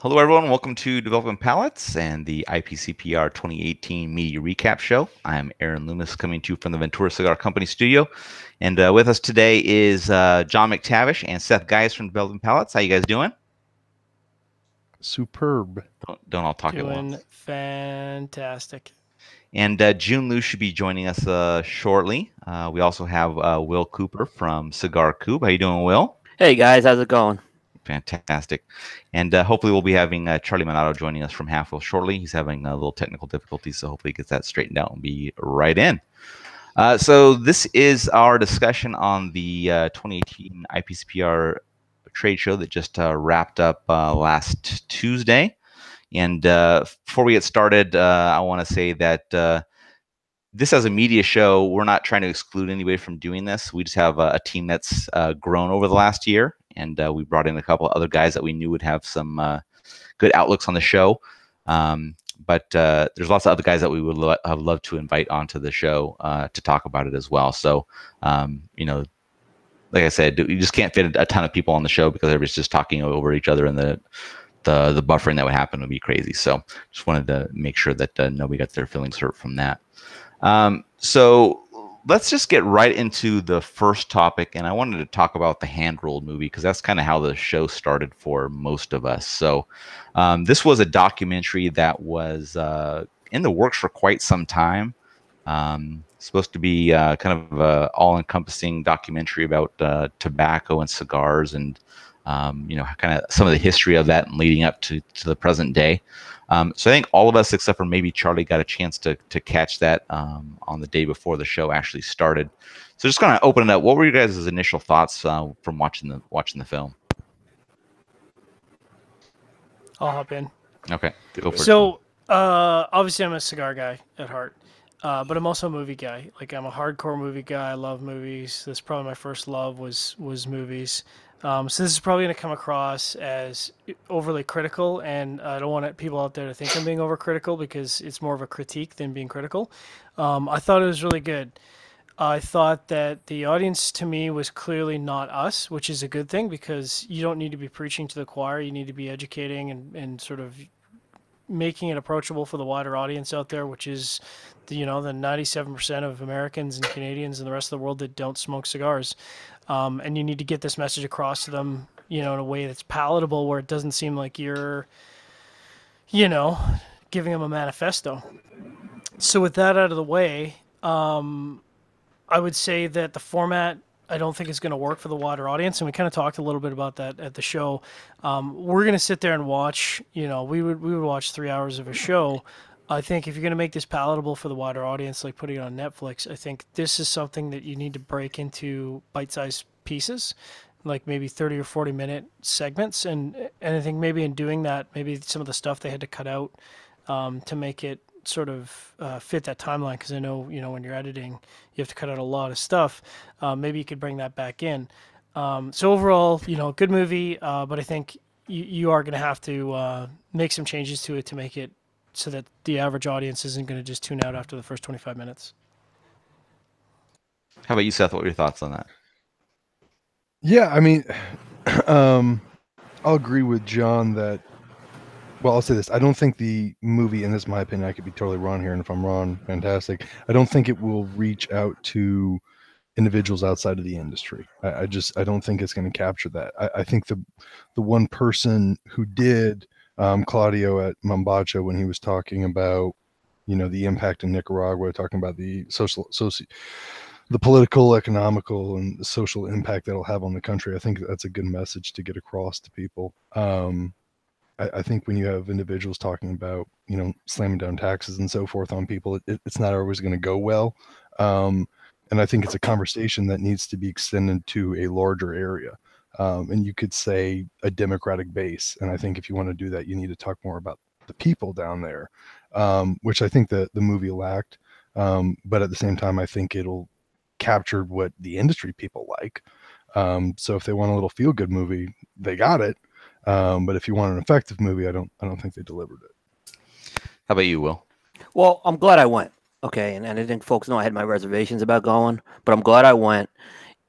Hello, everyone. Welcome to Development Palates and the IPCPR 2018 Media Recap Show. I'm Aaron Loomis coming to you from the Ventura Cigar Company studio. And with us today is John McTavish and Seth Geis from Development Palates. How you guys doing? Superb. Don't all talk at Doing once. fantastic. And June Liu should be joining us shortly. We also have Will Cooper from Cigar Coop. How you doing, Will? Hey guys, how's it going? Fantastic. And hopefully we'll be having Charlie Minato joining us from Halfwheel shortly. He's having a little technical difficulties, so hopefully he gets that straightened out and be right in. So this is our discussion on the 2018 IPCPR trade show that just wrapped up last Tuesday. And before we get started, I want to say that this as a media show, we're not trying to exclude anybody from doing this. We just have a team that's grown over the last year, and we brought in a couple of other guys that we knew would have some good outlooks on the show. But there's lots of other guys that we would have loved to invite onto the show to talk about it as well. So, like I said, you just can't fit a ton of people on the show because everybody's just talking over each other, and the buffering that would happen would be crazy. So just wanted to make sure that nobody got their feelings hurt from that. So let's just get right into the first topic. And I wanted to talk about the Hand-Rolled movie because that's kind of how the show started for most of us. So this was a documentary that was in the works for quite some time. Supposed to be kind of an all-encompassing documentary about tobacco and cigars and kind of some of the history of that and leading up to the present day. So I think all of us, except for maybe Charlie, got a chance to catch that on the day before the show actually started. So just kind of open it up. What were your guys' initial thoughts from watching the film? I'll hop in. Okay, go for it. So, obviously, I'm a cigar guy at heart, but I'm also a movie guy. Like, I'm a hardcore movie guy. I love movies. This is probably my first love was movies. So this is probably going to come across as overly critical, and I don't want people out there to think I'm being overcritical because it's more of a critique than being critical. I thought it was really good. I thought that the audience to me was clearly not us, which is a good thing because you don't need to be preaching to the choir. You need to be educating and sort of making it approachable for the wider audience out there, which is the 97% of Americans and Canadians and the rest of the world that don't smoke cigars. And you need to get this message across to them, in a way that's palatable, where it doesn't seem like you're, giving them a manifesto. So with that out of the way, I would say that the format I don't think is going to work for the wider audience, and we kind of talked a little bit about that at the show. We're going to sit there and watch. We would watch 3 hours of a show. I think if you're going to make this palatable for the wider audience, like putting it on Netflix, I think this is something that you need to break into bite-sized pieces, like maybe 30 or 40-minute segments. And I think maybe in doing that, maybe some of the stuff they had to cut out to make it sort of fit that timeline, because I know, when you're editing, you have to cut out a lot of stuff. Maybe you could bring that back in. So overall, good movie, but I think you are going to have to make some changes to it to make it so that the average audience isn't going to just tune out after the first 25 minutes. How about you, Seth? What were your thoughts on that? Yeah, I mean, I'll agree with John that, well, I'll say this. I don't think the movie, and this is my opinion, I could be totally wrong here, and if I'm wrong, fantastic. I don't think it will reach out to individuals outside of the industry. I don't think it's going to capture that. I think the one person who did, Claudio at Mombacho, when he was talking about, the impact in Nicaragua, talking about the the political, economical, and the social impact that'll have on the country. I think that's a good message to get across to people. I think when you have individuals talking about, slamming down taxes and so forth on people, it's not always going to go well. And I think it's a conversation that needs to be extended to a larger area. And you could say a democratic base. And I think if you want to do that, you need to talk more about the people down there, which I think the movie lacked. But at the same time, I think it'll capture what the industry people like. So if they want a little feel-good movie, they got it. But if you want an effective movie, I don't think they delivered it. How about you, Will? Well, I'm glad I went. Okay, and I think folks know I had my reservations about going, but I'm glad I went.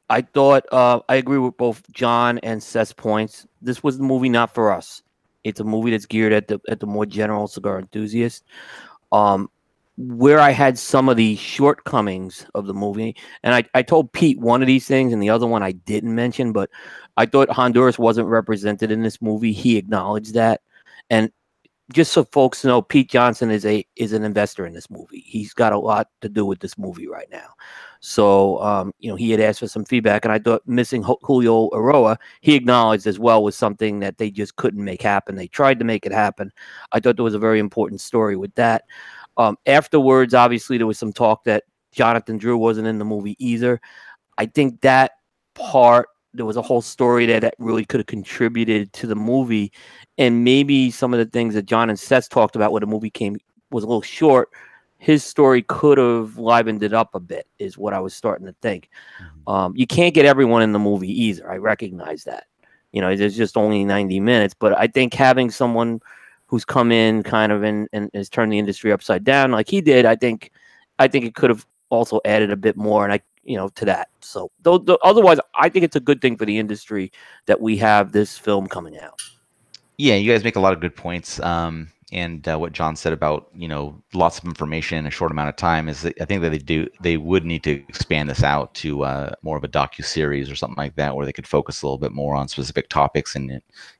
I thought I agree with both John and Seth's points. This was the movie not for us. It's a movie that's geared at the more general cigar enthusiast. Where I had some of the shortcomings of the movie, and I told Pete one of these things, and the other one I didn't mention, but I thought Honduras wasn't represented in this movie. He acknowledged that, and just so folks know, Pete Johnson is an investor in this movie. He's got a lot to do with this movie right now. So, he had asked for some feedback, and I thought missing Julio Aroa, he acknowledged as well, was something that they just couldn't make happen. They tried to make it happen. I thought there was a very important story with that. Afterwards, obviously, there was some talk that Jonathan Drew wasn't in the movie either. I think that part, there was a whole story there that really could have contributed to the movie. And maybe some of the things that John and Seth talked about where the movie was a little short, his story could have livened it up a bit, is what I was starting to think. You can't get everyone in the movie either. I recognize that. There's just only 90 minutes. But I think having someone who's come in kind of and has turned the industry upside down like he did, I think it could have also added a bit more to that. So otherwise, I think it's a good thing for the industry that we have this film coming out. Yeah, you guys make a lot of good points. And what John said about lots of information in a short amount of time is that I think that they would need to expand this out to more of a docu-series or something like that, where they could focus a little bit more on specific topics and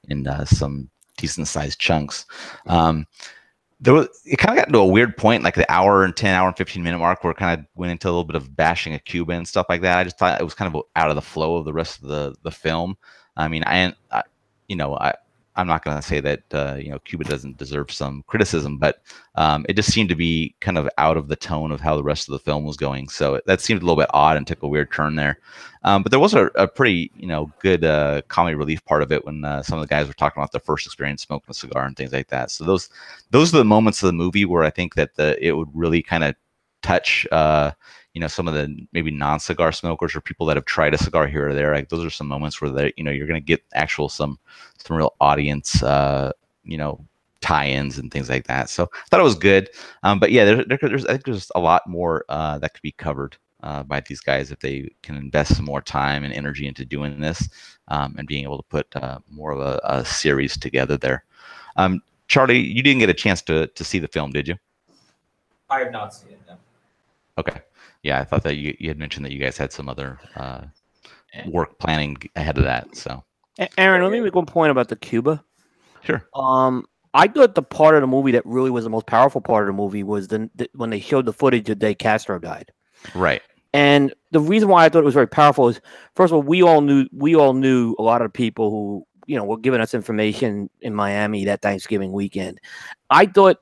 in some decent sized chunks. It kind of got into a weird point, like the hour and 15-minute mark, where it kind of went into a little bit of bashing of Cuba and stuff like that. I just thought it was kind of out of the flow of the rest of the film. I mean, I'm not going to say that Cuba doesn't deserve some criticism, but it just seemed to be kind of out of the tone of how the rest of the film was going. So that seemed a little bit odd and took a weird turn there. But there was a pretty good comedy relief part of it when some of the guys were talking about their first experience smoking a cigar and things like that. So those are the moments of the movie where I think that it would really kind of touch some of the maybe non-cigar smokers or people that have tried a cigar here or there. Like those are some moments where you're going to get some real audience tie-ins and things like that. So I thought it was good. But yeah, I think there's a lot more that could be covered by these guys if they can invest some more time and energy into doing this and being able to put more of a series together there. Charlie, you didn't get a chance to see the film, did you? I have not seen it, no. Okay. Yeah, I thought that you had mentioned that you guys had some other work planning ahead of that. So, Aaron, let me make one point about the Cuba. Sure. I thought the part of the movie that really was the most powerful part of the movie was when they showed the footage the day Castro died. Right. And the reason why I thought it was very powerful is, first of all, we all knew a lot of people who were giving us information in Miami that Thanksgiving weekend. I thought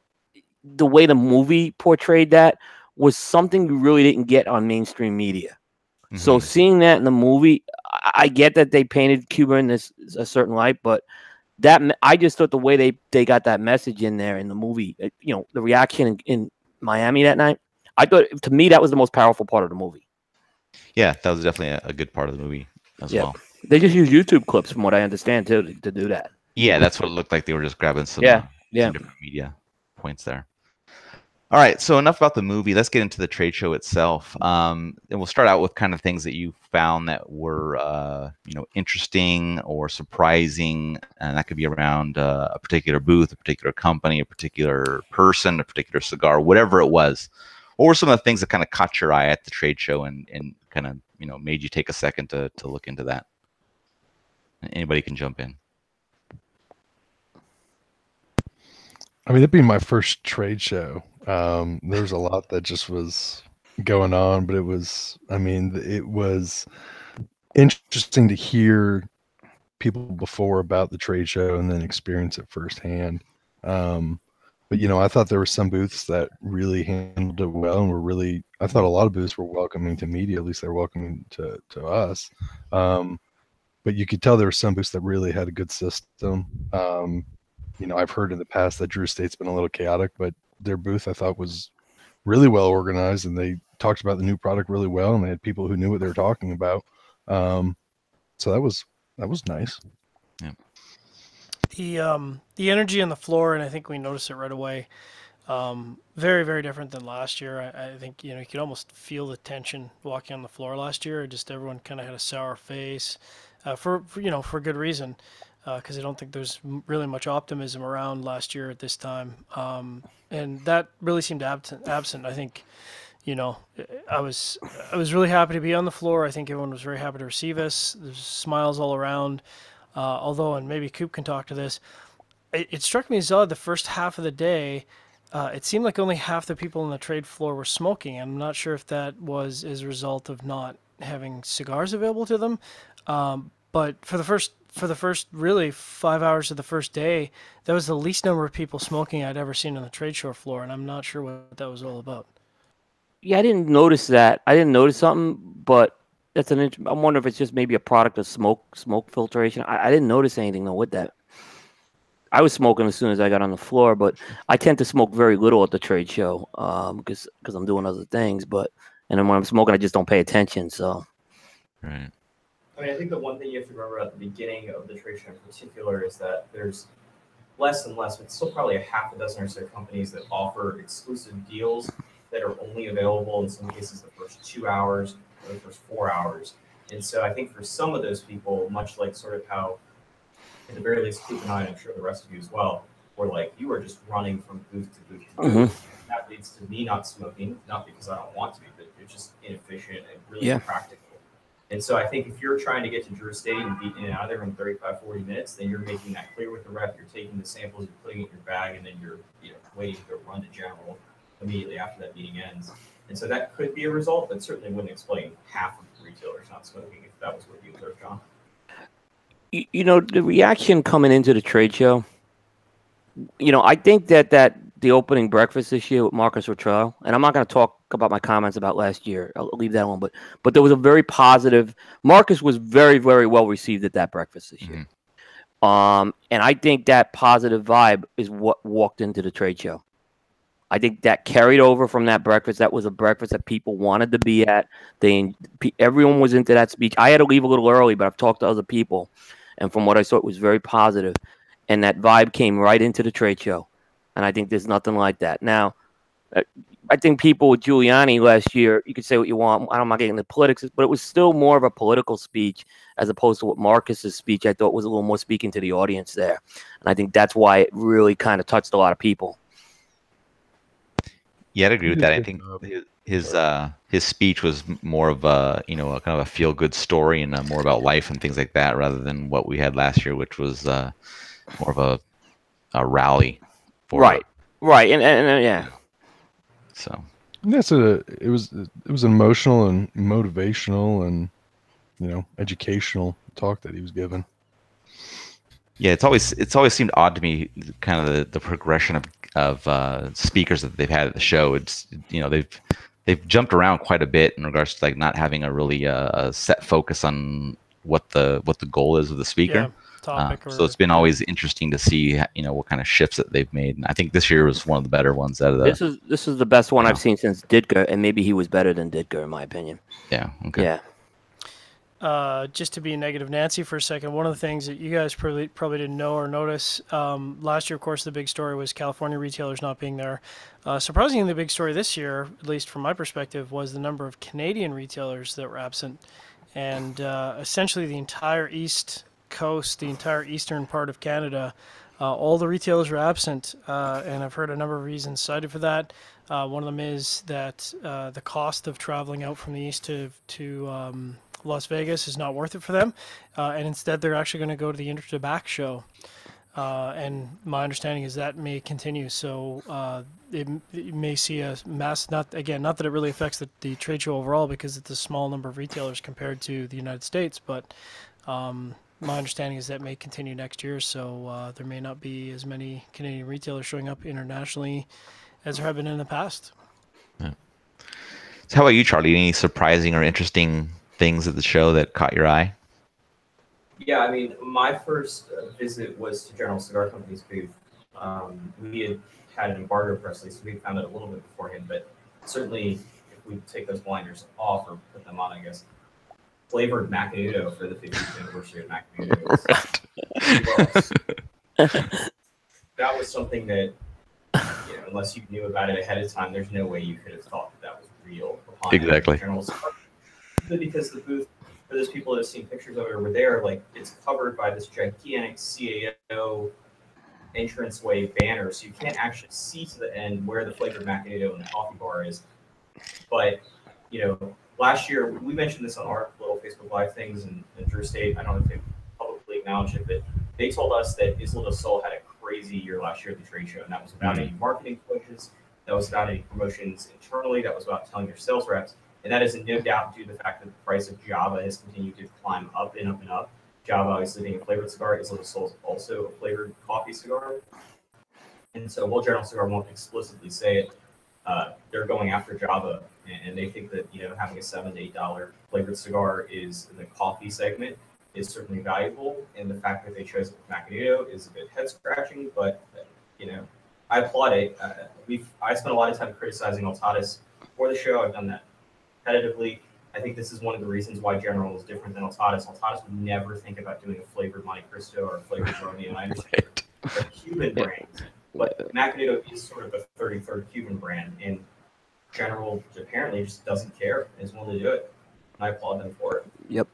the way the movie portrayed that was something we really didn't get on mainstream media. Mm-hmm. So seeing that in the movie, I get that they painted Cuba in a certain light, but I just thought the way they got that message in there in the movie, the reaction in Miami that night, I thought, to me, that was the most powerful part of the movie. Yeah, that was definitely a good part of the movie as well. They just use YouTube clips, from what I understand, too, to do that. Yeah, that's what it looked like. They were just grabbing some different media points there. All right, so enough about the movie. Let's get into the trade show itself, and we'll start out with kind of things that you found that were, interesting or surprising, and that could be around a particular booth, a particular company, a particular person, a particular cigar, whatever it was. What were some of the things that kind of caught your eye at the trade show and kind of made you take a second to look into that? Anybody can jump in. I mean, it'd be my first trade show. There's a lot that just was going on, but it was interesting to hear people before about the trade show and then experience it firsthand. But I thought there were some booths that really handled it well and I thought a lot of booths were welcoming to media, at least they're welcoming to us. But you could tell there were some booths that really had a good system. I've heard in the past that Drew State's been a little chaotic, but their booth I thought was really well organized, and they talked about the new product really well, and they had people who knew what they were talking about. So that was nice. Yeah. The energy on the floor, and I think we noticed it right away. Very, very different than last year. I think you could almost feel the tension walking on the floor last year. Just everyone kind of had a sour face, for good reason. because I don't think there's really much optimism around last year at this time. And that really seemed absent. I think, you know, I was really happy to be on the floor. I think everyone was very happy to receive us. There's smiles all around. Although, and maybe Coop can talk to this, it struck me as odd the first half of the day. It seemed like only half the people on the trade floor were smoking. I'm not sure if that was as a result of not having cigars available to them. But for the first really 5 hours of the first day, that was the least number of people smoking I'd ever seen on the trade show floor, and I'm not sure what that was all about. Yeah, I didn't notice that. I didn't notice something, but that's I'm wondering if it's just maybe a product of smoke filtration. I didn't notice anything though with that. I was smoking as soon as I got on the floor, but I tend to smoke very little at the trade show because I'm doing other things. And then when I'm smoking, I just don't pay attention. So, Right. I mean, I think the one thing you have to remember at the beginning of the trade show in particular is that there's less and less, but still probably a half a dozen or so companies that offer exclusive deals that are only available in some cases the first 2 hours or the first 4 hours. And so I think for some of those people, much like sort of how, at the very least, Coop and I, and I'm sure the rest of you as well, were like, you are just running from booth to booth to booth. That leads to me not smoking, not because I don't want to, but it's just inefficient and really impractical. And so I think if you're trying to get to Drew Stadium and be in and out of there in 35, 40 minutes, then you're making that clear with the rep. You're taking the samples, you're putting it in your bag, and then you're waiting to run to general immediately after that meeting ends. And so that could be a result, but certainly wouldn't explain half of the retailers not smoking if that was what you observed, John. You know, the reaction coming into the trade show, you know, I think that the opening breakfast this year with Marcus Luttrell, and I'm not going to talk about my comments about last year. I'll leave that alone. But there was a very positive. Marcus was very, very well received at that breakfast this year. And I think that positive vibe is what walked into the trade show. I think that carried over from that breakfast. That was a breakfast that people wanted to be at. Everyone was into that speech. I had to leave a little early, but I've talked to other people, and from what I saw, it was very positive. And that vibe came right into the trade show. And I think there's nothing like that. Now, I think people with Giuliani last year, you could say what you want. I'm not getting into politics, but it was still more of a political speech as opposed to what Marcus's speech I thought was a little more speaking to the audience there. And I think that's why it really kind of touched a lot of people. Yeah, I'd agree with that. I think his speech was more of a kind of a feel good story and more about life and things like that, rather than what we had last year, which was more of a rally. Right, and yeah. So it was emotional and motivational and educational talk that he was given. Yeah, it's always seemed odd to me, kind of the progression of speakers that they've had at the show. It's they've jumped around quite a bit in regards to like not having a really a set focus on what the goal is of the speaker. Yeah, topic. So it's been always interesting to see what kind of shifts that they've made. And I think this year was one of the better ones out of the. This is the best one I've seen since Ditka, and maybe he was better than Ditka in my opinion. Yeah. Okay. Yeah. Just to be negative Nancy for a second, one of the things that you guys probably didn't know or notice, last year, of course, the big story was California retailers not being there. Surprisingly, the big story this year, at least from my perspective, was the number of Canadian retailers that were absent. And essentially the entire East Coast, the entire eastern part of Canada, all the retailers were absent. And I've heard a number of reasons cited for that. One of them is that the cost of traveling out from the east to Las Vegas is not worth it for them, and instead they're actually going to go to the Intertabac show, and my understanding is that may continue. So it may see a mass. Not that it really affects the trade show overall because it's a small number of retailers compared to the United States, but my understanding is that may continue next year. So there may not be as many Canadian retailers showing up internationally as there have been in the past. Yeah. So how about you, Charlie? Any surprising or interesting things at the show that caught your eye? Yeah, I mean, my first visit was to General Cigar Company's booth. We had an embargo press release, so we found it a little bit beforehand, but certainly if we take those blinders off or put them on, I guess, flavored Macanudo for the 50th anniversary of Macanudo. That was something that, unless you knew about it ahead of time, there's no way you could have thought that was real. Exactly. Because the booth for those people that have seen pictures of it over there, like it's covered by this gigantic CAO entranceway banner, so you can't actually see to the end where the flavored macadamia and the coffee bar is. But last year we mentioned this on our little Facebook Live things, and Drew State, I don't know if they publicly acknowledged it, but they told us that Isla del Sol had a crazy year last year at the trade show, and that was without any marketing pushes, that was without any promotions internally, that was about telling your sales reps, and that is no doubt due to the fact that the price of Java has continued to climb up and up and up. Java obviously being a flavored cigar, Isla del Sol is also a flavored coffee cigar. And so while General Cigar won't explicitly say it, they're going after Java, and they think that having a $7 to $8 flavored cigar is in the coffee segment is certainly valuable. And the fact that they chose it with Macadamia is a bit head scratching, but I applaud it. I spent a lot of time criticizing Altadas for the show. I've done that competitively. I think this is one of the reasons why General is different than Altadas. Altadas would never think about doing a flavored Monte Cristo or a flavored Romeo. I understand they're Cuban brands, but Macadamia is sort of a 33rd Cuban brand, and General apparently just doesn't care and is willing to do it. And I applaud them for it. Yep.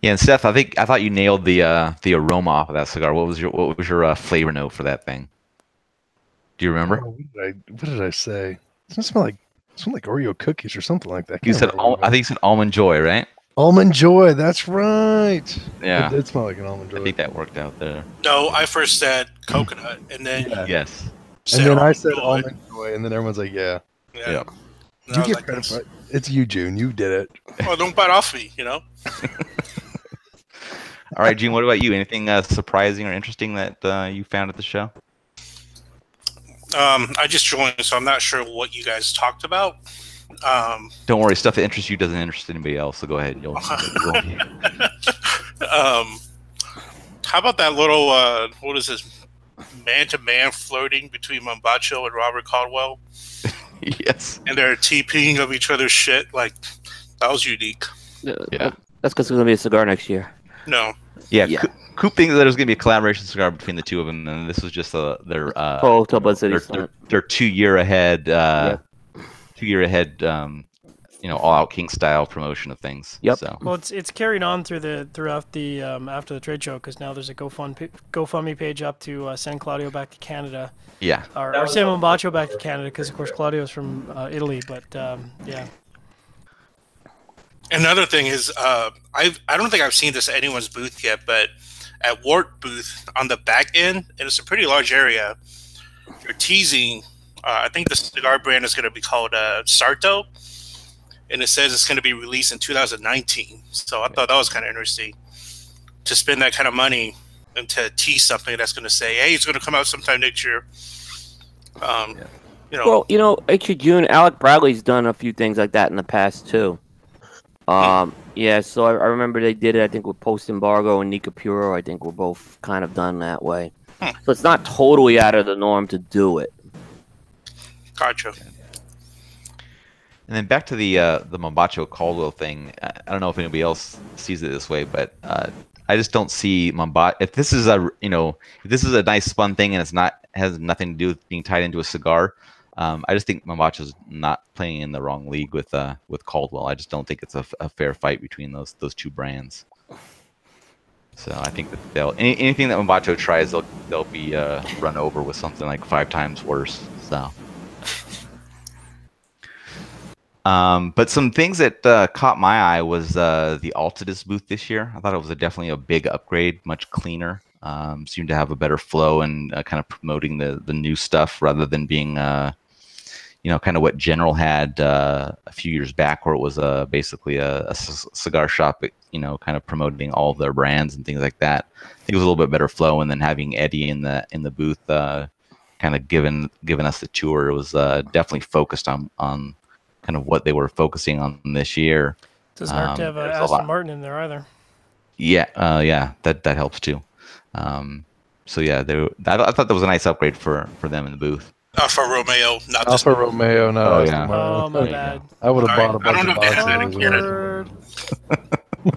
Yeah, and Seth, I thought you nailed the aroma off of that cigar. What was your flavor note for that thing? Do you remember? Oh, what did I say? It doesn't smell like Oreo cookies or something like that. I think you said almond joy, right? Almond joy. That's right. Yeah, it did smell like an almond joy. I think that worked out there. No, I first said coconut, and then Yes, and then I said almond joy, and then everyone's like, "Yeah." Yeah. You get credit for it. It's you, June. You did it. Oh, don't bite off me, All right, June. What about you? Anything surprising or interesting that you found at the show? I just joined, so I'm not sure what you guys talked about. Don't worry, stuff that interests you doesn't interest anybody else. So go ahead. How about that little what is this, man-to-man flirting between Mombacho and Robert Caldwell? Yes. And they're TPing of each other's shit. Like, that was unique. Yeah. That's because it's gonna be a cigar next year. No. Yeah. Coop thinks that there's going to be a collaboration cigar between the two of them, and this was just their 2 year ahead, all-out King style promotion of things. Yep. So. Well, it's carried on throughout the after the trade show, because now there's a GoFundMe page up to send Claudio back to Canada. Yeah. Or send Mombacho back to Canada, because of course Claudio's from Italy, but yeah. Another thing is, I don't think I've seen this at anyone's booth yet, but at Wart booth on the back end, and it's a pretty large area, you're teasing, I think the cigar brand is going to be called Sarto, and it says it's going to be released in 2019. So I thought that was kind of interesting to spend that kind of money and to tease something that's going to say, hey, it's going to come out sometime next year. Well, actually, June, Alec Bradley's done a few things like that in the past too. Yeah, so I remember they did it, I think, with Post Embargo and Nika Puro. I think were both kind of done that way. So it's not totally out of the norm to do it. Gotcha. And then back to the Mombacho Caldwell thing. I don't know if anybody else sees it this way, but I just don't see Mombacho. If this is a nice fun thing and has nothing to do with being tied into a cigar, I just think Mombacho's not playing in the wrong league with Caldwell. I just don't think it's a fair fight between those two brands. So I think that anything that Mombacho tries, they'll be run over with something like 5 times worse. So. But some things that caught my eye was the Altadis booth this year. I thought it was definitely a big upgrade, much cleaner. Seemed to have a better flow and kind of promoting the new stuff rather than being, kind of what General had a few years back, where it was basically a cigar shop, kind of promoting all of their brands and things like that. I think it was a little bit better flow, and then having Eddie in the booth, kind of giving us the tour. It was definitely focused on kind of what they were focusing on this year. Doesn't hurt to have Aston Martin in there either. Yeah, that helps too. So yeah, I thought that was a nice upgrade for them in the booth. Alfa Romeo, not Alfa Romeo, not Aston Martin. Oh, my bad. I would have bought a bunch I don't of know if they had boxes. it in Canada.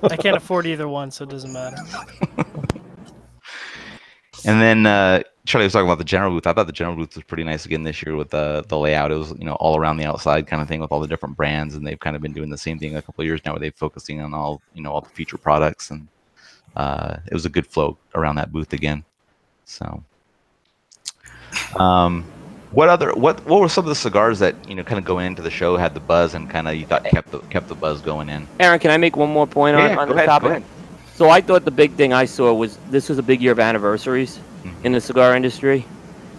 I can't afford either one, so it doesn't matter. And then Charlie was talking about the general booth. I thought the general booth was pretty nice again this year with the layout. It was all around the outside kind of thing with all the different brands, and they've kind of been doing the same thing a couple of years now, where they're focusing on all the future products, and it was a good flow around that booth again. So, what were some of the cigars that kind of going into the show had the buzz and kind of you thought kept the buzz going in? Aaron, can I make one more point on this topic? Go ahead. So I thought the big thing I saw was this was a big year of anniversaries in the cigar industry,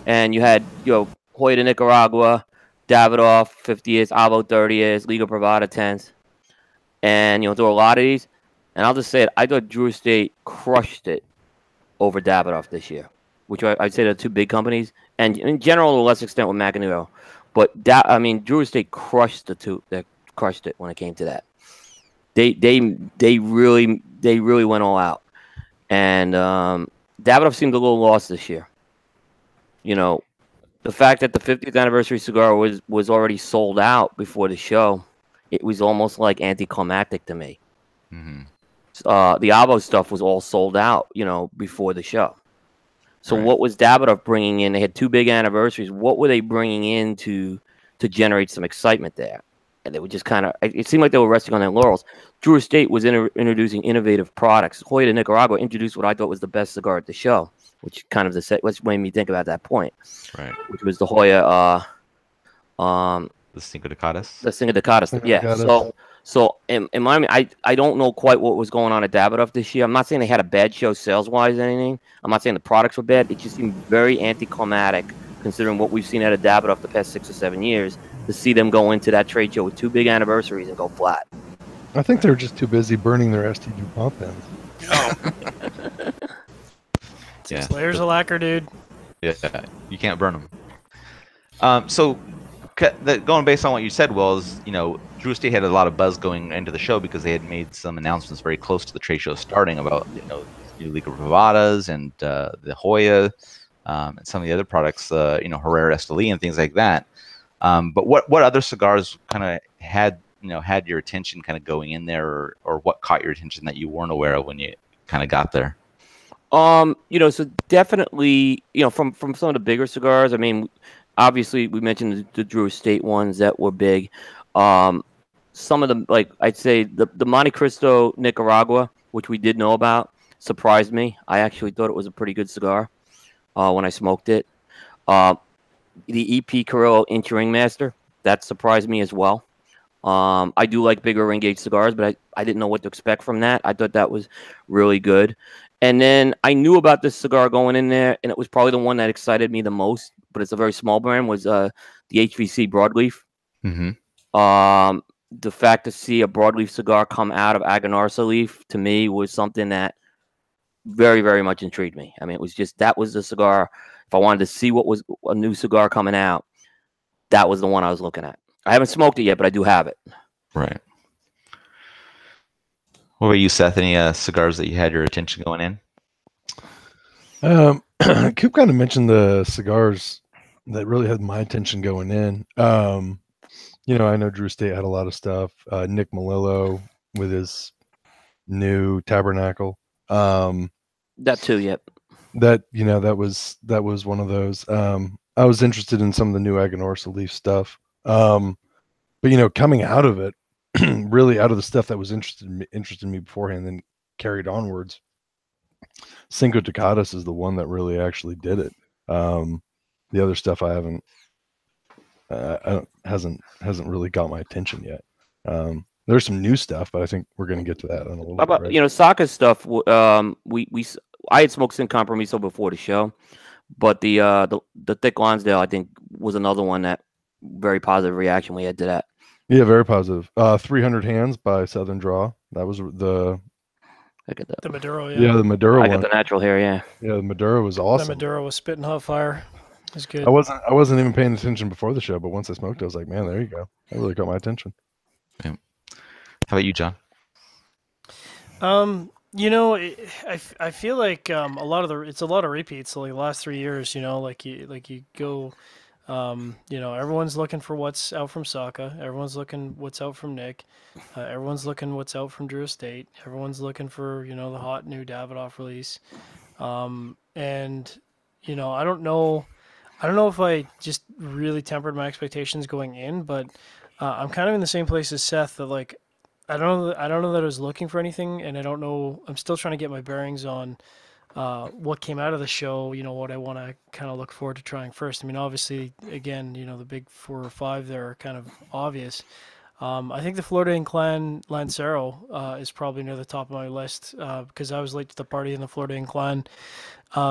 and you had Hoya de Nicaragua, Davidoff 50 years, Avo 30 years, Liga Privada 10s, and there were a lot of these. And I'll just say it, I thought Drew Estate crushed it over Davidoff this year, which I'd say they're two big companies, and in general to a less extent with Macanudo. But Drew Estate crushed the two. They crushed it when it came to that. They really went all out, and Davidoff seemed a little lost this year. The fact that the 50th anniversary cigar was already sold out before the show, it was almost like anticlimactic to me. Mm-hmm. The Avo stuff was all sold out, before the show. So right. What was Davidoff bringing in? They had two big anniversaries. What were they bringing in to generate some excitement there? And they were just kind of, it seemed like they were resting on their laurels. Drew Estate was introducing innovative products. Hoya de Nicaragua introduced what I thought was the best cigar at the show, which kind of which made me think about that point. Right. Which was the Hoya, the Cinco de Cadas. The Cinco de Cadas, yeah. So in my mind, I don't know quite what was going on at Davidoff this year. I'm not saying they had a bad show sales-wise or anything. I'm not saying the products were bad. It just seemed very anticlimactic considering what we've seen out of Davidoff the past 6 or 7 years, to see them go into that trade show with two big anniversaries and go flat. I think they were just too busy burning their ST2 pump ends. Oh. Yeah. Layers of lacquer, dude. Yeah, you can't burn them. So going based on what you said was, Drew Estate had a lot of buzz going into the show because they had made some announcements very close to the trade show starting about, new Liga Privadas and the Hoya and some of the other products, Herrera Esteli and things like that. But what other cigars kind of had your attention kind of going in there, or what caught your attention that you weren't aware of when you kind of got there? So definitely, from some of the bigger cigars, I mean, obviously we mentioned the Drew Estate ones that were big. Some of them, like I'd say the Monte Cristo Nicaragua, which we did know about, surprised me. I actually thought it was a pretty good cigar when I smoked it. The EP Carrillo Inch Ringmaster, that surprised me as well. I do like bigger ring gauge cigars, but I didn't know what to expect from that. I thought that was really good. And then I knew about this cigar going in there, and it was probably the one that excited me the most, but it's a very small brand, was the HVC Broadleaf. Mm-hmm. The fact to see a broadleaf cigar come out of Agonarsa leaf, to me, was something that very, very much intrigued me. I mean, it was just, that was the cigar. If I wanted to see what was a new cigar coming out, that was the one I was looking at. I haven't smoked it yet, but I do have it. Right. What about you, Seth? Any cigars that you had your attention going in? Coop kind of mentioned the cigars that really had my attention going in. I know Drew Estate had a lot of stuff. Nick Melillo with his new Tabernacle. That too, yep. That was one of those. I was interested in some of the new Agonorsa leaf stuff. But coming out of it, really out of the stuff that was interested in me beforehand, then carried onwards. Cinco de Cadas is the one that really actually did it. The other stuff I haven't, hasn't really got my attention yet. There's some new stuff, but I think we're going to get to that in a little bit. Right? Saka's stuff. I had smoked Sin Compromiso before the show, but the Thick Lonsdale, I think, was another one that very positive reaction we had to that. Yeah, very positive. 300 Hands by Southern Draw. That was the Maduro. Yeah, the Maduro one. I got the natural hair. Yeah. Yeah, the Maduro was awesome. The Maduro was spitting hot fire. It was good. I wasn't even paying attention before the show, but once I smoked, I was like, man, there you go. That really got my attention. Yeah. How about you, John? I feel like it's a lot of repeats. So like the last 3 years, you go, everyone's looking for what's out from Saka. Everyone's looking what's out from Nick. Everyone's looking what's out from Drew Estate. Everyone's looking for the hot new Davidoff release. And and I don't know. I don't know if I just really tempered my expectations going in, but I'm kind of in the same place as Seth. That like, I don't know that I was looking for anything, and I don't know. I'm still trying to get my bearings on what came out of the show. What I want to kind of look forward to trying first. I mean, obviously, again, the big 4 or 5 there are kind of obvious. I think the Florida Clan Lancero is probably near the top of my list because I was late to the party in the Florida Clan.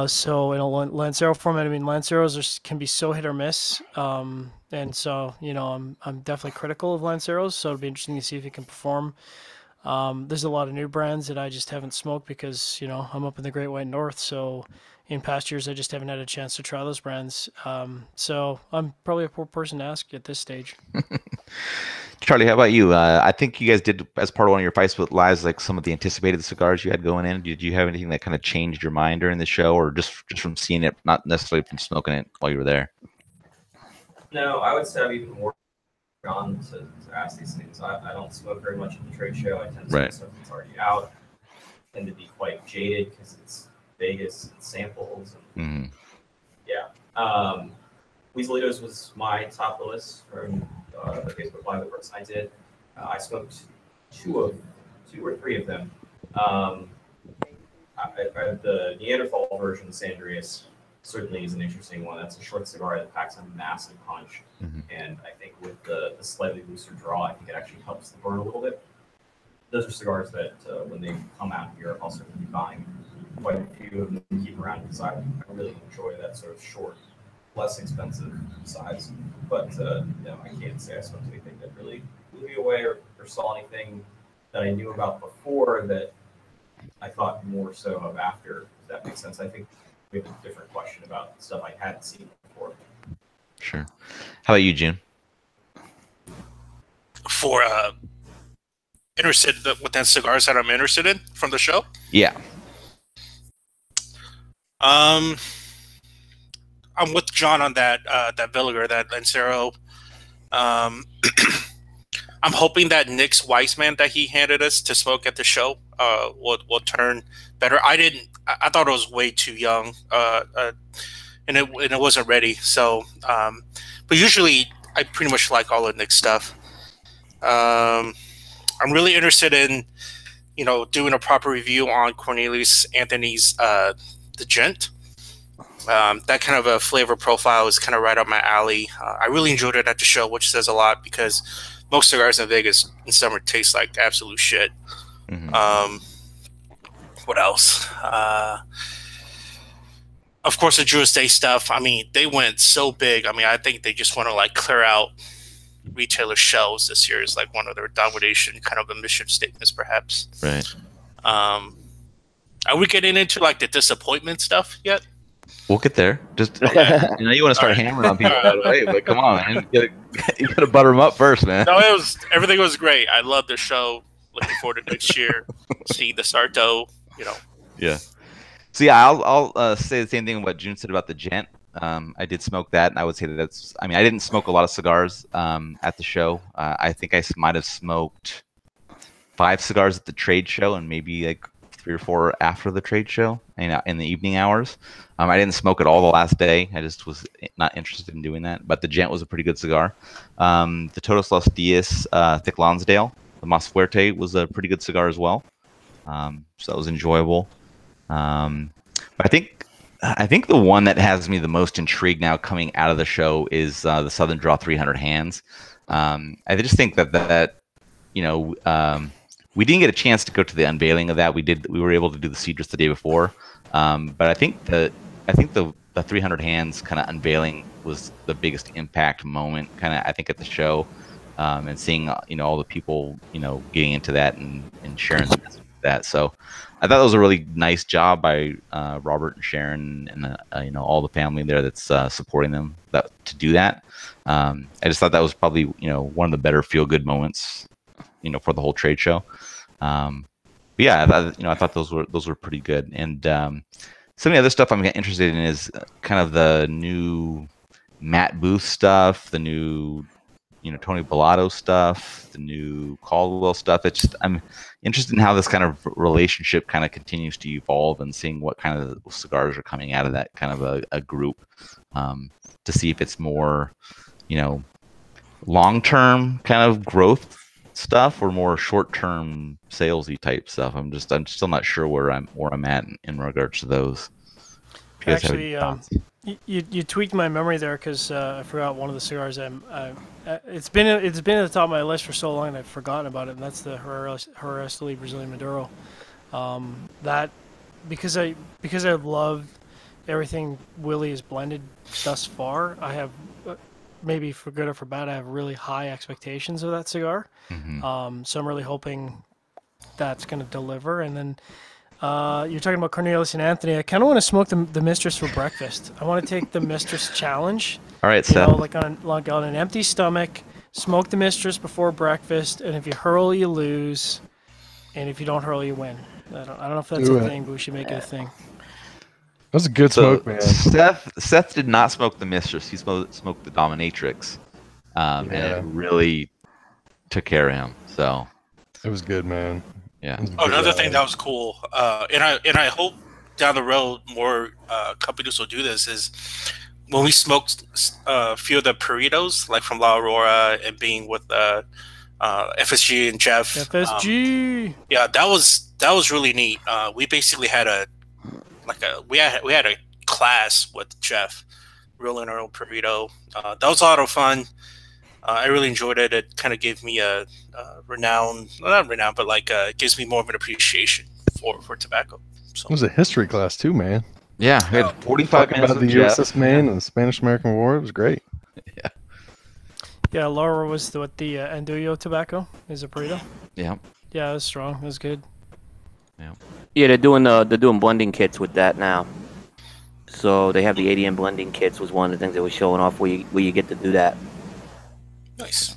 So in a Lancero format, I mean, Lanceros can be so hit or miss. And so, I'm definitely critical of Lanceros. So it'll be interesting to see if he can perform. There's a lot of new brands that I just haven't smoked because, I'm up in the Great White North. So in past years, I just haven't had a chance to try those brands. So I'm probably a poor person to ask at this stage. Charlie, how about you? I think you guys did, as part of one of your Facebook Lives, like some of the anticipated cigars you had going in. Did you have anything that kind of changed your mind during the show, or just from seeing it, not necessarily from smoking it while you were there? No, I would say I'm even more drawn to ask these things. I don't smoke very much at the trade show. I tend to smoke stuff that's already out. I tend to be quite jaded because it's Vegas and samples. And, Weaselitos was my top of the list from the Facebook Live that first I did. I smoked two or three of them. The Neanderthal version, San Andreas, certainly is an interesting one. That's a short cigar that packs a massive punch. And I think with the slightly looser draw, I think it actually helps the burn a little bit. Those are cigars that when they come out here, I'll certainly be buying quite a few of them to keep around because I really enjoy that sort of short, less expensive size. But no, I can't say I smoked anything that really blew me away or saw anything that I knew about before that I thought more so of after. If that makes sense. I think we have a different question about stuff I hadn't seen before. Sure. How about you, June? For interested within cigars that I'm interested in from the show? Yeah. I'm with John on that Villiger, that Lancero. I'm hoping that Nick's Weissman that he handed us to smoke at the show will turn better. I thought it was way too young, and it wasn't ready. So, but usually I pretty much like all of Nick's stuff. I'm really interested in, doing a proper review on Cornelius Anthony's The Gent. That kind of a flavor profile is kind of right up my alley. I really enjoyed it at the show, which says a lot because most cigars in Vegas in summer taste like absolute shit. What else? Of course, the Jewish Day stuff. I mean, they went so big. I mean, I think they just want to like clear out retailer shelves this year is like one of their domination kind of a mission statements, perhaps. Right. Are we getting into like the disappointment stuff yet? We'll get there. Just you want to start hammering on people right away, but come on, man. You gotta butter them up first, man. No, everything was great. I love the show. Looking forward to next year. See the Sarto, Yeah. So yeah, I'll say the same thing what June said about the Gent. I did smoke that, and I would say that I didn't smoke a lot of cigars at the show. I think I might have smoked 5 cigars at the trade show and maybe like 3 or 4 after the trade show in the evening hours. I didn't smoke it all the last day. I just was not interested in doing that. But the Gent was a pretty good cigar. The Todos Los Dias Thick Lonsdale, the Mas Fuerte, was a pretty good cigar as well. So that was enjoyable. But I think the one that has me the most intrigued now coming out of the show is the Southern Draw 300 Hands. I just think that we didn't get a chance to go to the unveiling of that. We were able to do the Cedrus the day before, but I think the 300 Hands kind of unveiling was the biggest impact moment I think at the show, and seeing all the people getting into that and sharing that. So I thought that was a really nice job by Robert and Sharon and all the family there that's supporting them to do that. I just thought that was probably one of the better feel good moments for the whole trade show. But yeah, I thought those were pretty good. And some of the other stuff I'm interested in is kind of the new Matt Booth stuff, the new Tony Bellotto stuff, the new Caldwell stuff. It's just, I'm interested in how this kind of relationship kind of continues to evolve and seeing what kind of cigars are coming out of that kind of a group, to see if it's more, long-term kind of growth stuff or more short-term salesy type stuff. I'm still not sure where I'm at in regards to those. Actually, you tweaked my memory there because I forgot one of the cigars. It's been at the top of my list for so long and I've forgotten about it, and that's the Herrera Esteli Brazilian Maduro. That because I love everything Willie has blended thus far. I have maybe for good or for bad, I have really high expectations of that cigar. Mm-hmm. So I'm really hoping that's going to deliver. And then you're talking about Cornelius and Anthony. I kind of want to smoke the Mistress for breakfast. I want to take the Mistress challenge. All right, Seth. Like on an empty stomach, smoke the Mistress before breakfast, and if you hurl, you lose, and if you don't hurl, you win. I don't know if that's a thing, but we should make it a thing. That's a good smoke, man. Seth did not smoke the Mistress. He smoked the Dominatrix, and it really took care of him. So it was good, man. Yeah. Another thing that was cool, and I hope down the road more companies will do this, is when we smoked a few of the burritos, like from La Aurora and being with FSG and Jeff. FSG. Yeah, that was really neat. We basically had a class with Jeff rolling our own burrito. That was a lot of fun. I really enjoyed it. It kind of gave me a not renown, but gives me more of an appreciation for tobacco. So. It was a history class too, man. Yeah, we had 45 minutes about the USS Maine and the Spanish-American War. It was great. Yeah. Yeah, Laura was the Andullo tobacco is a burrito. Yeah. Yeah, it was strong. It was good. Yeah. Yeah, they're doing blending kits with that now. So they have the ADM blending kits was one of the things they were showing off where you get to do that. Nice.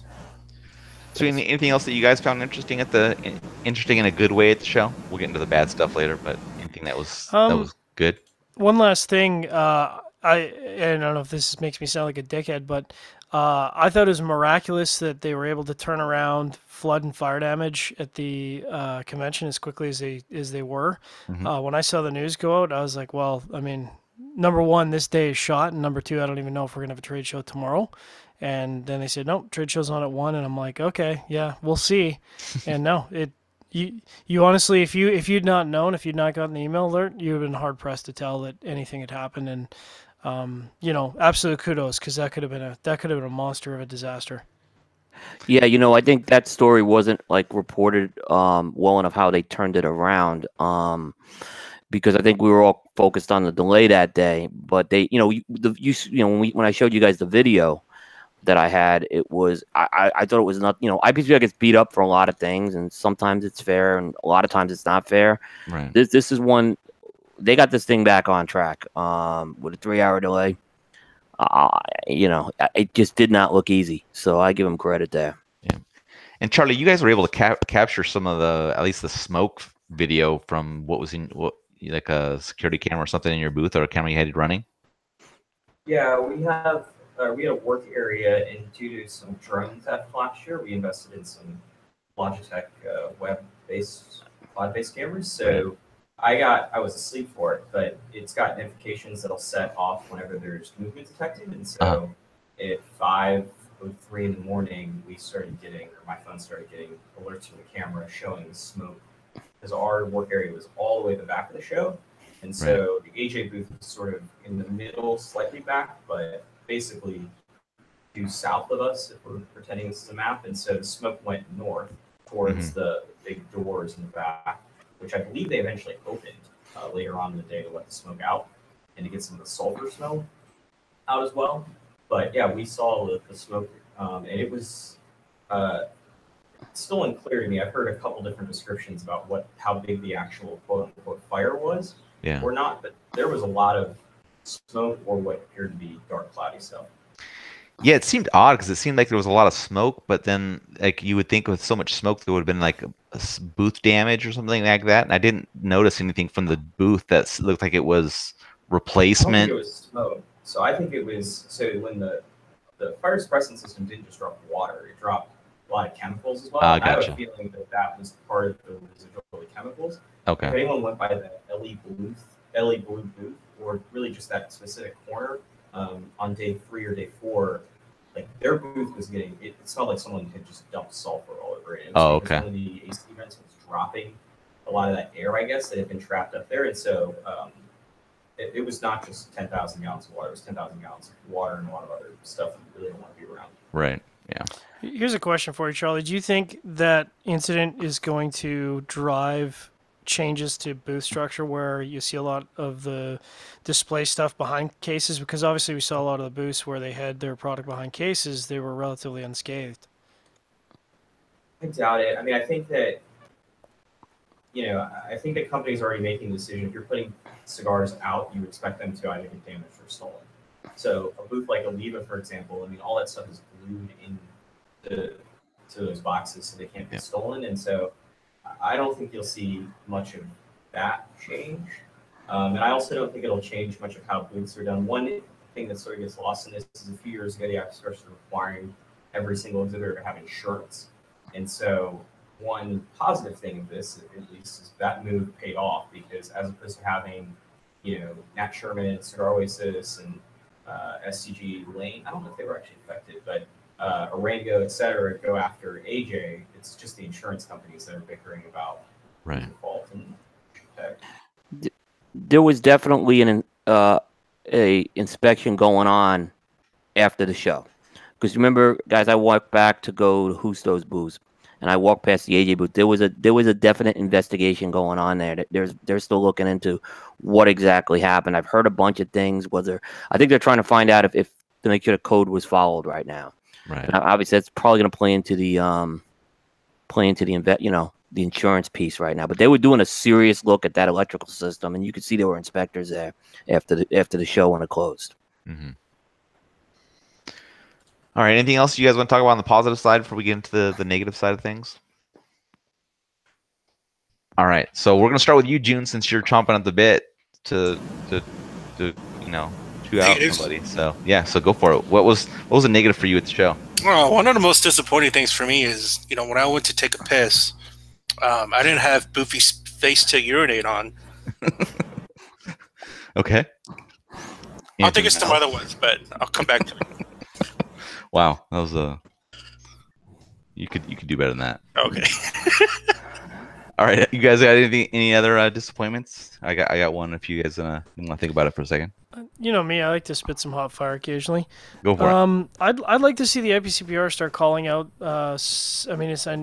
So anything else that you guys found interesting in a good way at the show? We'll get into the bad stuff later, but anything that was good? One last thing, I don't know if this makes me sound like a dickhead, but I thought it was miraculous that they were able to turn around flood and fire damage at the convention as quickly as they were. Mm-hmm. When I saw the news go out, I was like, well, I mean, number one, this day is shot, and number two, I don't even know if we're gonna have a trade show tomorrow. And then they said, nope, trade show's on at 1, and I'm like, okay, yeah, we'll see. And no, you honestly, if you'd not known, if you'd not gotten the email alert, you'd have been hard pressed to tell that anything had happened. And absolute kudos, because that could have been a monster of a disaster. Yeah, I think that story wasn't reported well enough how they turned it around. Because I think we were all focused on the delay that day, but they, when I showed you guys the video that I had, it was I thought it was not, IPCPR gets beat up for a lot of things, and sometimes it's fair, and a lot of times it's not fair. Right. This is one. They got this thing back on track with a 3-hour delay. It just did not look easy. So I give them credit there. Yeah. And Charlie, you guys were able to capture some of at least the smoke video from what was like a security camera or something in your booth, or a camera you had running. Yeah, we had a work area, and due to some drone theft last year, we invested in some Logitech web-based cloud-based cameras. So I was asleep for it, but it's got notifications that'll set off whenever there's movement detected. And so at 5:03 in the morning, my phone started getting alerts from the camera showing the smoke, because our work area was all the way at the back of the show. And so the AJ booth was sort of in the middle, slightly back, but basically due south of us, if we're pretending this is a map. And so the smoke went north towards the big doors in the back, which I believe they eventually opened later on in the day to let the smoke out and to get some of the sulfur smell out as well. But yeah, we saw the smoke, and it was still unclear to me. I've heard a couple different descriptions about how big the actual quote unquote fire was. Yeah. Or not, but there was a lot of smoke or what appeared to be dark cloudy stuff. Yeah, it seemed odd because it seemed like there was a lot of smoke, but then you would think with so much smoke there would have been a booth damage or something like that. And I didn't notice anything from the booth that looked like it was replacement. I don't think it was smoke. So I think it was when the fire suppressant system didn't just drop water; it dropped a lot of chemicals as well. I have Gotcha. a feeling that that was part of the residual chemicals. If Okay. anyone went by the LE Blue booth, or really just that specific corner on day 3 or day 4, like their booth was getting it smelled like someone had just dumped sulfur all over it. It was because one of the AC vents was dropping a lot of that air, I guess, that had been trapped up there, and so it was not just 10,000 gallons of water; it was 10,000 gallons of water and a lot of other stuff that you really don't want to be around. Right. Yeah. Here's a question for you, Charlie. Do you think that incident is going to drive changes to booth structure where you see a lot of the display stuff behind cases? Because obviously we saw a lot of the booths where they had their product behind cases, they were relatively unscathed. I doubt it. I mean, I think that, I think that companies are already making the decision. If you're putting cigars out, you expect them to either get damaged or stolen. So a booth like Oliva, for example, I mean, all that stuff is glued to those boxes so they can't be stolen. And so I don't think you'll see much of that change. And I also don't think it'll change much of how booths are done. One thing that sort of gets lost in this is a few years ago, the started requiring every single exhibitor to have insurance. And so one positive thing of this, at least, is that move paid off, because as opposed to having, Nat Sherman, Cigar Oasis, and SCG Lane, I don't know if they were actually affected, but Orango, et cetera, go after AJ, it's just the insurance companies that are bickering about Right. fault and protect. There was definitely a inspection going on after the show, because remember, guys, I walked back to go to Husto's booth, and I walked past the AJ booth. There was a definite investigation going on there. They're still looking into what exactly happened. I've heard a bunch of things. I think they're trying to find out if to make sure the code was followed right now. Right. And obviously, that's probably going to play into the the insurance piece right now. But they were doing a serious look at that electrical system, and you could see there were inspectors there after the show when it closed. Mm-hmm. All right. Anything else you guys want to talk about on the positive side before we get into the negative side of things? All right. So we're gonna start with you, June, since you're chomping at the bit to chew out somebody. So yeah. So go for it. What was a negative for you at the show? Well, one of the most disappointing things for me is, when I went to take a piss, I didn't have Boofy's face to urinate on. Okay. I'll think of some other ones, but I'll come back to it. Wow, that was you could do better than that. Okay. All right, you guys got any other disappointments? I got one. If you guys want to think about it for a second. You know me, I like to spit some hot fire occasionally. Go for it. I'd like to see the IPCPR start calling out. I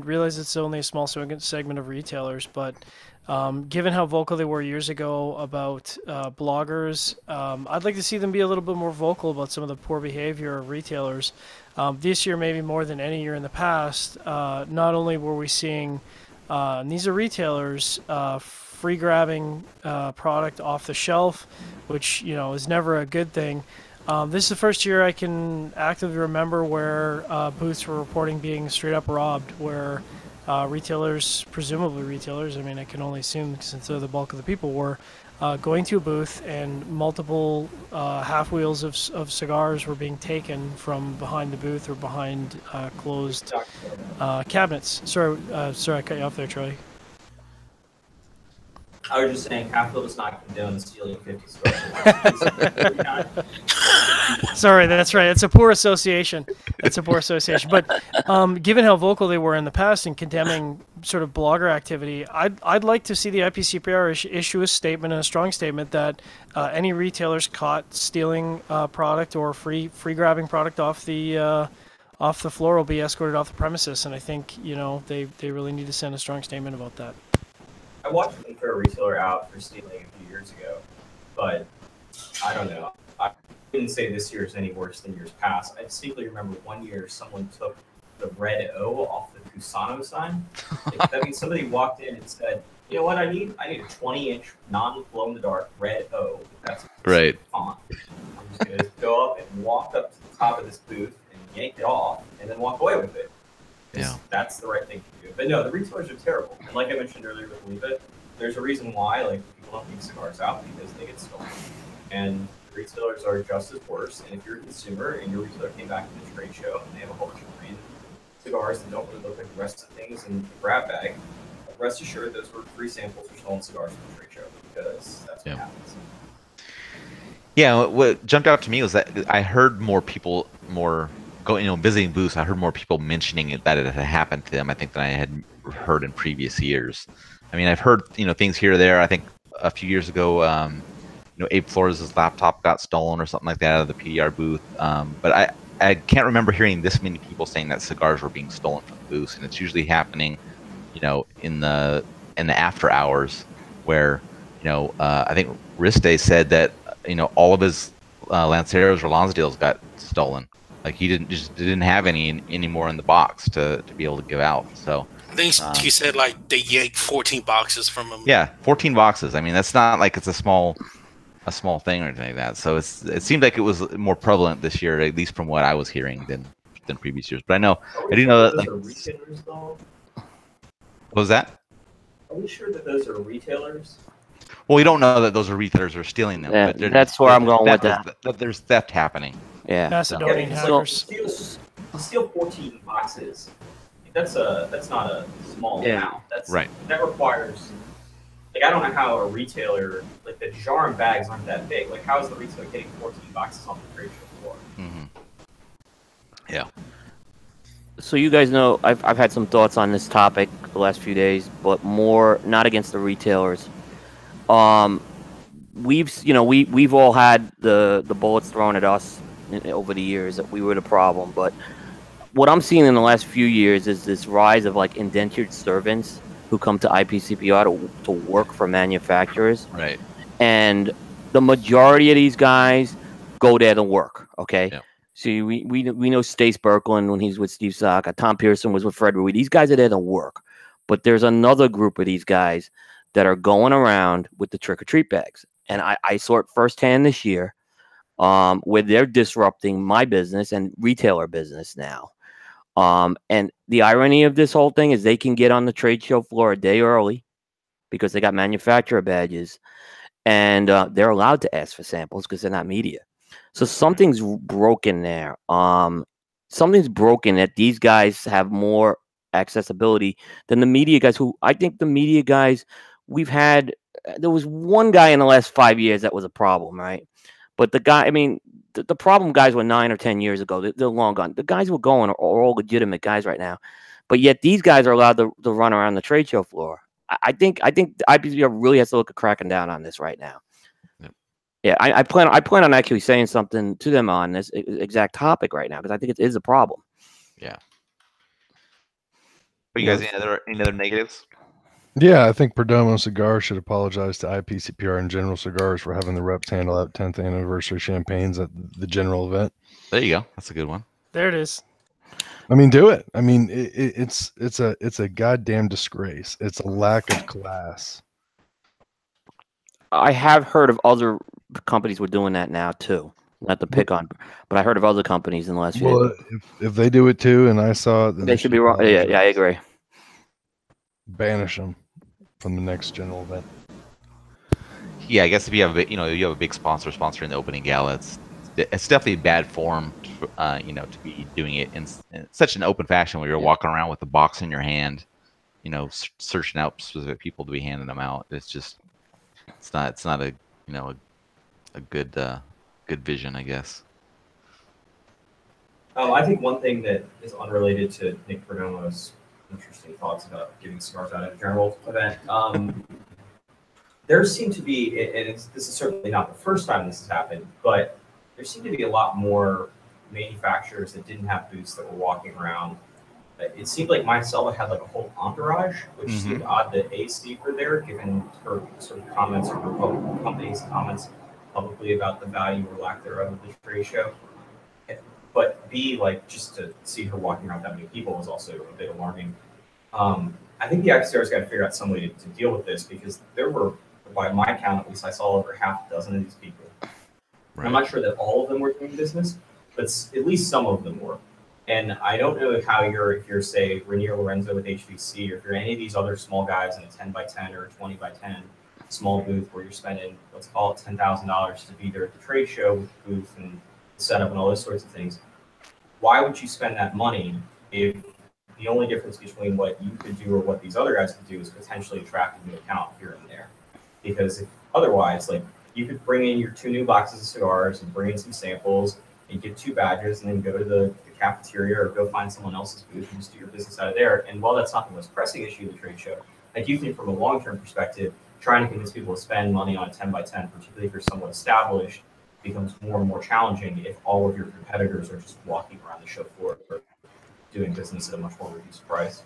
realize it's only a small segment of retailers, but given how vocal they were years ago about bloggers, I'd like to see them be a little bit more vocal about some of the poor behavior of retailers. This year, maybe more than any year in the past, not only were we seeing, and these are retailers, free grabbing product off the shelf, which is never a good thing. This is the first year I can actively remember where booths were reporting being straight up robbed, where presumably retailers, I can only assume since they're the bulk of the people, were going to a booth and multiple half wheels of cigars were being taken from behind the booth or behind closed cabinets. Sorry, I cut you off there, Charlie. I was just saying, Halfwheel does not condone stealing 50 cigars. Sorry, that's right. It's a poor association. But given how vocal they were in the past in condemning sort of blogger activity, I'd like to see the IPCPR issue a statement, and a strong statement, that any retailers caught stealing product or free grabbing product off the floor will be escorted off the premises. And I think they really need to send a strong statement about that. I watched them throw a retailer out for stealing a few years ago, but I don't know. I wouldn't say this year is any worse than years past. I distinctly remember one year someone took the red O off the Cusano sign. That means somebody walked in and said, "You know what I need? I need a 20-inch non-glow-in-the-dark red O. That's right. Font. I'm just going to go up and walk up to the top of this booth and yank it off, and then walk away with it. Yeah. That's the right thing to do. But no, the retailers are terrible. And like I mentioned earlier with Oliva, there's a reason why people don't leave cigars out, because they get stolen. And retailers are just as worse. And if you're a consumer and your retailer came back to the trade show and they have a whole bunch of green cigars that don't really look like the rest of the things in the grab bag, rest assured those were free samples for stolen cigars from the trade show, because that's what happens. Yeah, what jumped out to me was that I heard more people visiting booths. I heard more people mentioning it, that it had happened to them, I think, than I had heard in previous years. I mean, I've heard, things here or there. I think a few years ago, Abe Flores' laptop got stolen or something like that out of the PDR booth. But I can't remember hearing this many people saying that cigars were being stolen from the booths, and it's usually happening, in the after hours, where, I think Riste said that, all of his Lanceros or Lonsdales got stolen. Like, he didn't have any more in the box to be able to give out. So I think he said like they yanked 14 boxes from him. Yeah, 14 boxes. I mean, that's not like it's a small thing or anything like that. So it seemed like it was more prevalent this year, at least from what I was hearing, than previous years. But I do know that. Those are retailers, though? What was that? Are we sure that those are retailers? Well, we don't know that those are retailers who are stealing them. Yeah, but that's where I'm going with that. There's theft happening. Yeah. Macedonian So, hackers. to steal 14 boxes, that's not a small amount. That's right. That requires, like, I don't know how a retailer, like, the jar and bags aren't that big. Like, how is the retailer getting 14 boxes on the trade show floor? Mm-hmm. Yeah. So you guys know I've had some thoughts on this topic the last few days, but more not against the retailers. We've all had the bullets thrown at us over the years that we were the problem, but what I'm seeing in the last few years is this rise of like indentured servants who come to IPCPR to work for manufacturers. Right. And the majority of these guys go there to work. Okay. Yeah. See, we know Stace Berkland when he's with Steve Saka. Tom Pearson was with Fred Rui. These guys are there to work. But there's another group of these guys that are going around with the trick-or-treat bags. And I saw it firsthand this year, where they're disrupting my business and retailer business now. And the irony of this whole thing is they can get on the trade show floor a day early because they got manufacturer badges, and they're allowed to ask for samples because they're not media. So something's broken there. Something's broken that these guys have more accessibility than the media guys, who I think the media guys we've had. There was one guy in the last 5 years that was a problem, right? But the guy, I mean, the problem guys were 9 or 10 years ago. They're long gone. The guys who are going are all legitimate guys right now. But yet these guys are allowed to run around the trade show floor. I think IPCPR really has to look at cracking down on this right now. Yeah, I plan on actually saying something to them on this exact topic right now because I think it is a problem. Yeah. But you guys, any other negatives? Yeah, I think Perdomo Cigar should apologize to IPCPR and General Cigars for having the reps handle out 10th anniversary champagnes at the general event. There you go. That's a good one. There it is. I mean, do it. I mean, it's a goddamn disgrace. It's a lack of class. I have heard of other companies were doing that now too. Not to pick on, but I heard of other companies in the last few Well, days. if they do it too, and I saw it, then They should be wrong. Yeah, I agree. Banish them from the next general event. Yeah, I guess if you have a big sponsor sponsoring the opening gala, it's definitely bad form, to be doing it in such an open fashion where you're walking around with a box in your hand, searching out specific people to be handing them out. It's not a good vision, I guess. I think one thing that is unrelated to Nick Perdomo's interesting thoughts about giving cigars out at a general event. There seem to be, and this is certainly not the first time this has happened, but there seem to be a lot more manufacturers that didn't have booths that were walking around. It seemed like Marcella had like a whole entourage, which seemed odd that A, Steve were there, given her sort of comments or her company's comments publicly about the value or lack thereof of the trade show. But B, like, just to see her walking around that many people was also a bit alarming. I think the IPCPR's got to figure out some way to deal with this, because there were, by my count at least, I saw over half a dozen of these people. Right. I'm not sure that all of them were doing business, but at least some of them were. And I don't know how if you're, say, Rainier Lorenzo with HVC, or if you're any of these other small guys in a 10 by 10 or a 20 by 10, small booth where you're spending, let's call it $10,000 to be there at the trade show with the booth and the setup and all those sorts of things. Why would you spend that money if the only difference between what you could do or what these other guys could do is potentially attract a new account here and there? Because if otherwise, like, you could bring in your 2 new boxes of cigars and bring in some samples and get 2 badges and then go to the cafeteria or go find someone else's booth and just do your business out of there. And while that's not the most pressing issue of the trade show, I do think from a long-term perspective, trying to convince people to spend money on a 10 by 10, particularly if you're somewhat established, becomes more and more challenging if all of your competitors are just walking around the show floor or doing business at a much more reduced price.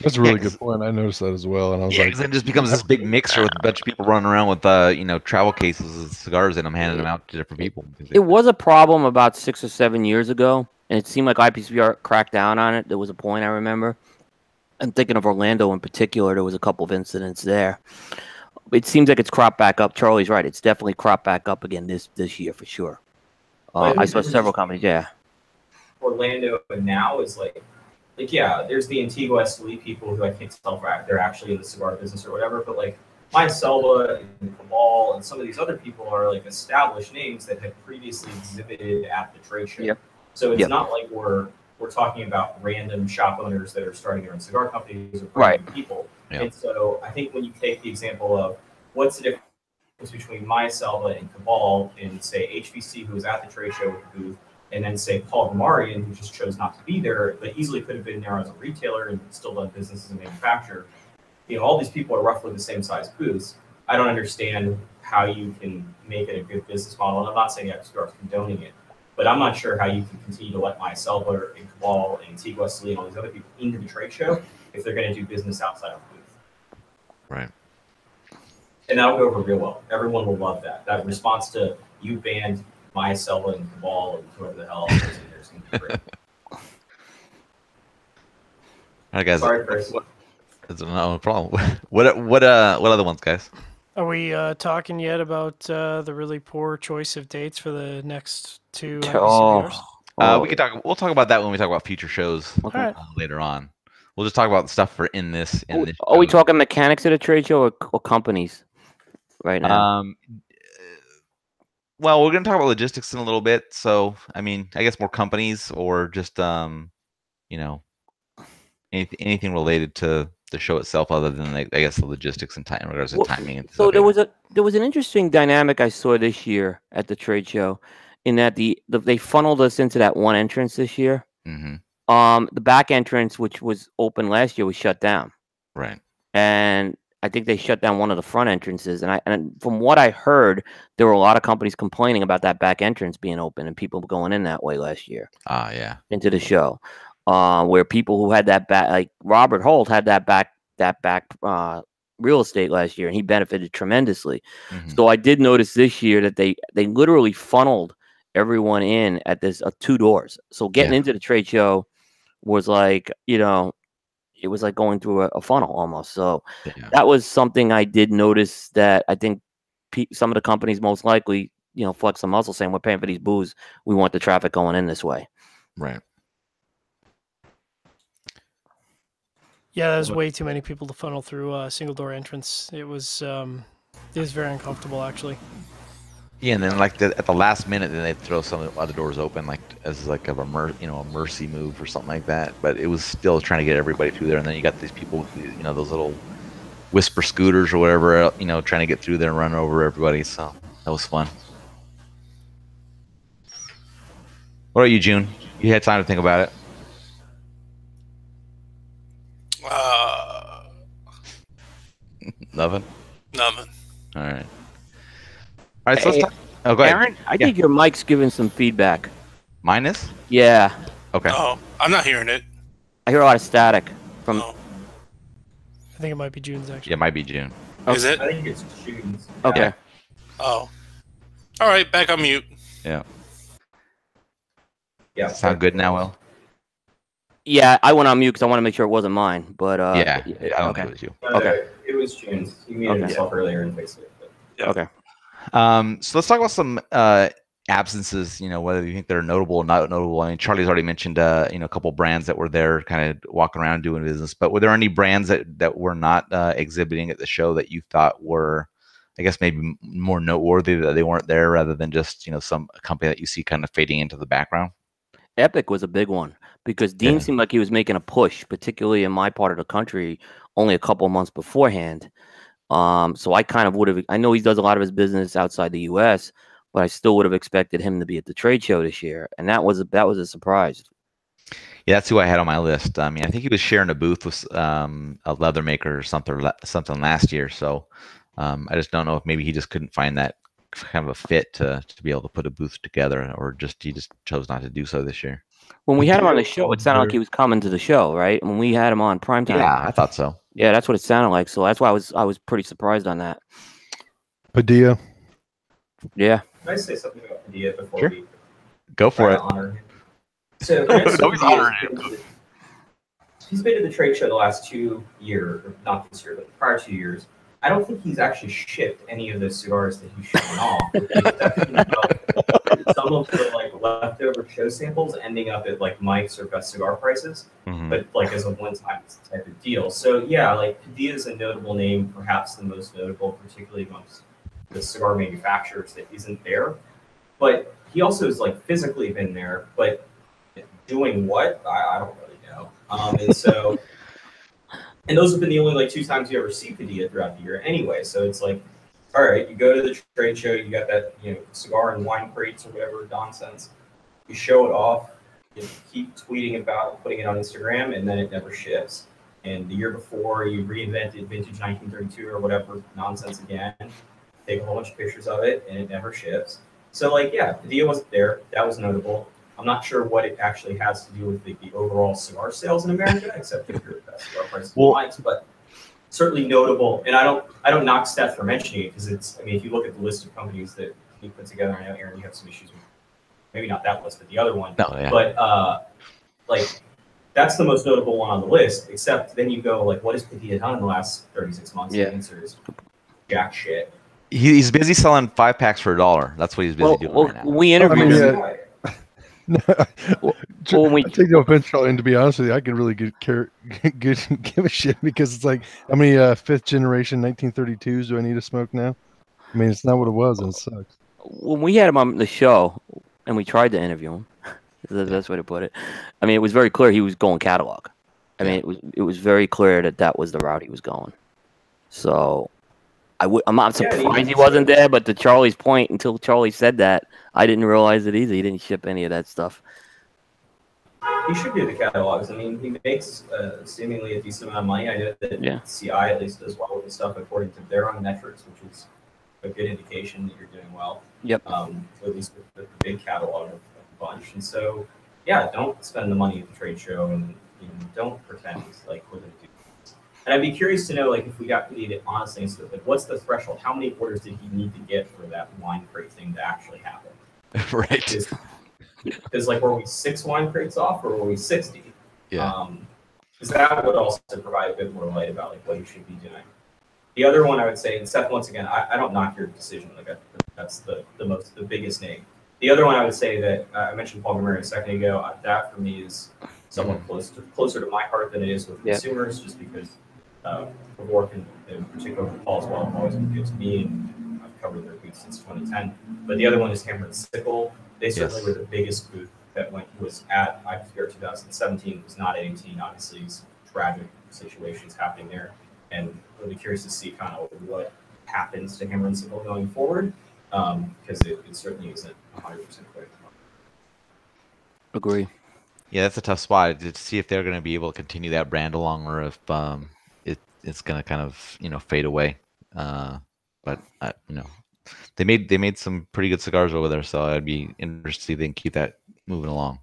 That's a really good point. I noticed that as well, and I was like, it just becomes this big mixer with a bunch of people running around with travel cases with cigars in them, handing them out to different people. It was a problem about 6 or 7 years ago, and it seemed like IPCPR cracked down on it. There was a point I remember. I'm thinking of Orlando in particular. There was a couple of incidents there. It seems like it's cropped back up. Charlie's right. It's definitely cropped back up again this year for sure. I saw several companies. Yeah. Orlando now is like yeah, there's the Antigua Escalade people who I can't tell if they're actually in the cigar business or whatever, but like Maya Selva and Cabal and some of these other people are like established names that had previously exhibited at the trade show. Yep. So it's not like we're talking about random shop owners that are starting their own cigar companies or Right. people. Yeah. And so I think when you take the example of what's the difference between Maya Selva and Cabal and say HVC, who was at the trade show with the booth, and then say Paul Gamarian, who just chose not to be there, but easily could have been there as a retailer and still done business as a manufacturer. You know, all these people are roughly the same size booths. I don't understand how you can make it a good business model. And I'm not saying IPCPR is condoning it, but I'm not sure how you can continue to let Maya Selva and Cabal and Antigua Escalade and all these other people into the trade show if they're going to do business outside of the booth. Right. And that'll go over real well. Everyone will love that. That response to you banned Maya Selva and Cabal and whoever the hell else is in there is going to be great. All right, guys. Sorry, Chris. No problem. What other ones, guys? Are we talking yet about the really poor choice of dates for the next 2 IPCPRs? We could talk. We'll talk about that when we talk about future shows later on. We'll just talk about the stuff for in this. Are we talking mechanics at a trade show or companies right now? Well, we're going to talk about logistics in a little bit. So, I mean, I guess more companies or just, anything related to the show itself, other than I guess the logistics and time, in regards to timing. And so there was an interesting dynamic I saw this year at the trade show, in that they funneled us into that one entrance this year. Mm-hmm. The back entrance, which was open last year, was shut down. Right. And I think they shut down one of the front entrances. And from what I heard, there were a lot of companies complaining about that back entrance being open and people going in that way last year. Yeah. Into the show, where people who had that back, like Robert Holt, had that back real estate last year, and he benefited tremendously. Mm-hmm. So I did notice this year that they literally funneled everyone in at this 2 doors. So getting into the trade show was like, it was like going through a funnel almost. So that was something I did notice, that I think some of the companies most likely, flex the muscle, saying we're paying for these booths, we want the traffic going in this way. Right. Yeah, there's way too many people to funnel through a single door entrance. It was very uncomfortable, actually. Yeah, and then at the last minute, then they'd throw some of the other doors open, like as like a mercy move or something like that. But it was still trying to get everybody through there. And then you got these people, those little whisper scooters or whatever, trying to get through there and run over everybody. So that was fun. What about you, June? You had time to think about it. Nothing. All right. All right, so let's talk. Oh, go ahead. Aaron, I think your mic's giving some feedback. Mine is? Yeah. Okay. Oh, I'm not hearing it. I hear a lot of static from. Oh. I think it might be June's, actually. Yeah, it might be June. Is it? I think it's June's. Okay. Yeah. Oh. All right, back on mute. Yeah. Yeah. Sound good now, Will? Yeah, I went on mute because I want to make sure it wasn't mine. But I don't think it was you. Okay. It was June's. He muted himself earlier and fixed it. Yeah. Okay. So let's talk about some absences, whether you think they're notable or not notable. I mean, Charlie's already mentioned, a couple brands that were there kind of walking around doing business, but were there any brands that were not exhibiting at the show that you thought were, I guess, maybe more noteworthy that they weren't there rather than just, some company that you see kind of fading into the background? Epic was a big one because Dean Yeah. seemed like he was making a push, particularly in my part of the country, only a couple of months beforehand. So I kind of would have. I know he does a lot of his business outside the U.S., but I still would have expected him to be at the trade show this year, and that was a surprise. Yeah, that's who I had on my list. I mean, I think he was sharing a booth with a leather maker or something last year. So I just don't know if maybe he just couldn't find that kind of a fit to be able to put a booth together, or he just chose not to do so this year. When we had him on the show, it sounded like he was coming to the show, right? When we had him on primetime. Yeah, I thought so. Yeah, that's what it sounded like. So that's why I was pretty surprised on that. Padilla. Yeah. Can I say something about Padilla before Sure. we Go for try it. to honor him? So, Nobody's honoring him. He's been to the trade show the last 2 years, or not this year, but the prior 2 years. I don't think he's actually shipped any of those cigars that he's shown off. Some of the like leftover show samples ending up at like Mike's or Best Cigar prices, but like as a one-time type of deal. So yeah, like Padilla is a notable name, perhaps the most notable, particularly amongst the cigar manufacturers that isn't there. But he also has like physically been there, but doing what? I don't really know. And so, and those have been the only like 2 times you ever see Padilla throughout the year anyway. So it's like, all right, you go to the trade show, you got that, cigar and wine crates or whatever nonsense. You show it off, you keep tweeting about it, putting it on Instagram, and then it never ships. And the year before, you reinvented vintage 1932 or whatever nonsense again, take a whole bunch of pictures of it, and it never ships. So like, yeah, Padilla wasn't there. That was notable. I'm not sure what it actually has to do with the overall cigar sales in America, except if you're at Best Cigar prices and wines, but certainly notable. And I don't knock Steph for mentioning it because it's, I mean, if you look at the list of companies that he put together, I know Aaron, you have some issues with maybe not that list, but the other one. No, yeah. But like that's the most notable one on the list. Except then you go like, what has Padilla done in the last 36 months? Yeah. The answer is jack shit. He's busy selling 5-packs for $1. That's what he's busy doing right now. We interviewed him. When we take no offense, Charlie, and to be honest with you, I can really give a shit because it's like, how many 5th generation 1932s do I need to smoke now? I mean, it's not what it was, and it sucks. When we had him on the show, and we tried to interview him, that's the best way to put it. I mean, it was very clear he was going catalog. I mean, it was very clear that was the route he was going. So I'm not surprised he wasn't there, but to Charlie's point, until Charlie said that, I didn't realize it either. He didn't ship any of that stuff. He should do the catalogs. I mean, he makes seemingly a decent amount of money. I know that CI at least does well with the stuff according to their own metrics, which is a good indication that you're doing well. Yep. At least with the big catalog of the bunch. And so, yeah, don't spend the money at the trade show and don't pretend like we're going to do this. And I'd be curious to know, like, if we got Padilla honestly, like, what's the threshold? How many orders did he need to get for that wine crate thing to actually happen? Right. Because like, were we 6 wine crates off, or were we 60? Yeah. Because that would also provide a bit more light about like what he should be doing. The other one I would say, and Seth, once again, I don't knock your decision. Like that's the biggest name. The other one I would say that I mentioned Paul Gamari a second ago. That for me is somewhat closer to my heart than it is with consumers, just because of work and in particular with Paul as well. Always been good to me, and I've covered their booth since 2010. But the other one is Hammer and Sickle. They certainly were the biggest booth that was at IPCPR 2017. It was not at 18. Obviously, some tragic situations happening there, and really curious to see kind of what happens to Hammer and Sickle going forward, because it certainly isn't 100% clear. Agree. Yeah, that's a tough spot to see if they're going to be able to continue that brand along, or if it's going to kind of fade away. But they made some pretty good cigars over there, so I'd be interested to see if they can keep that moving along.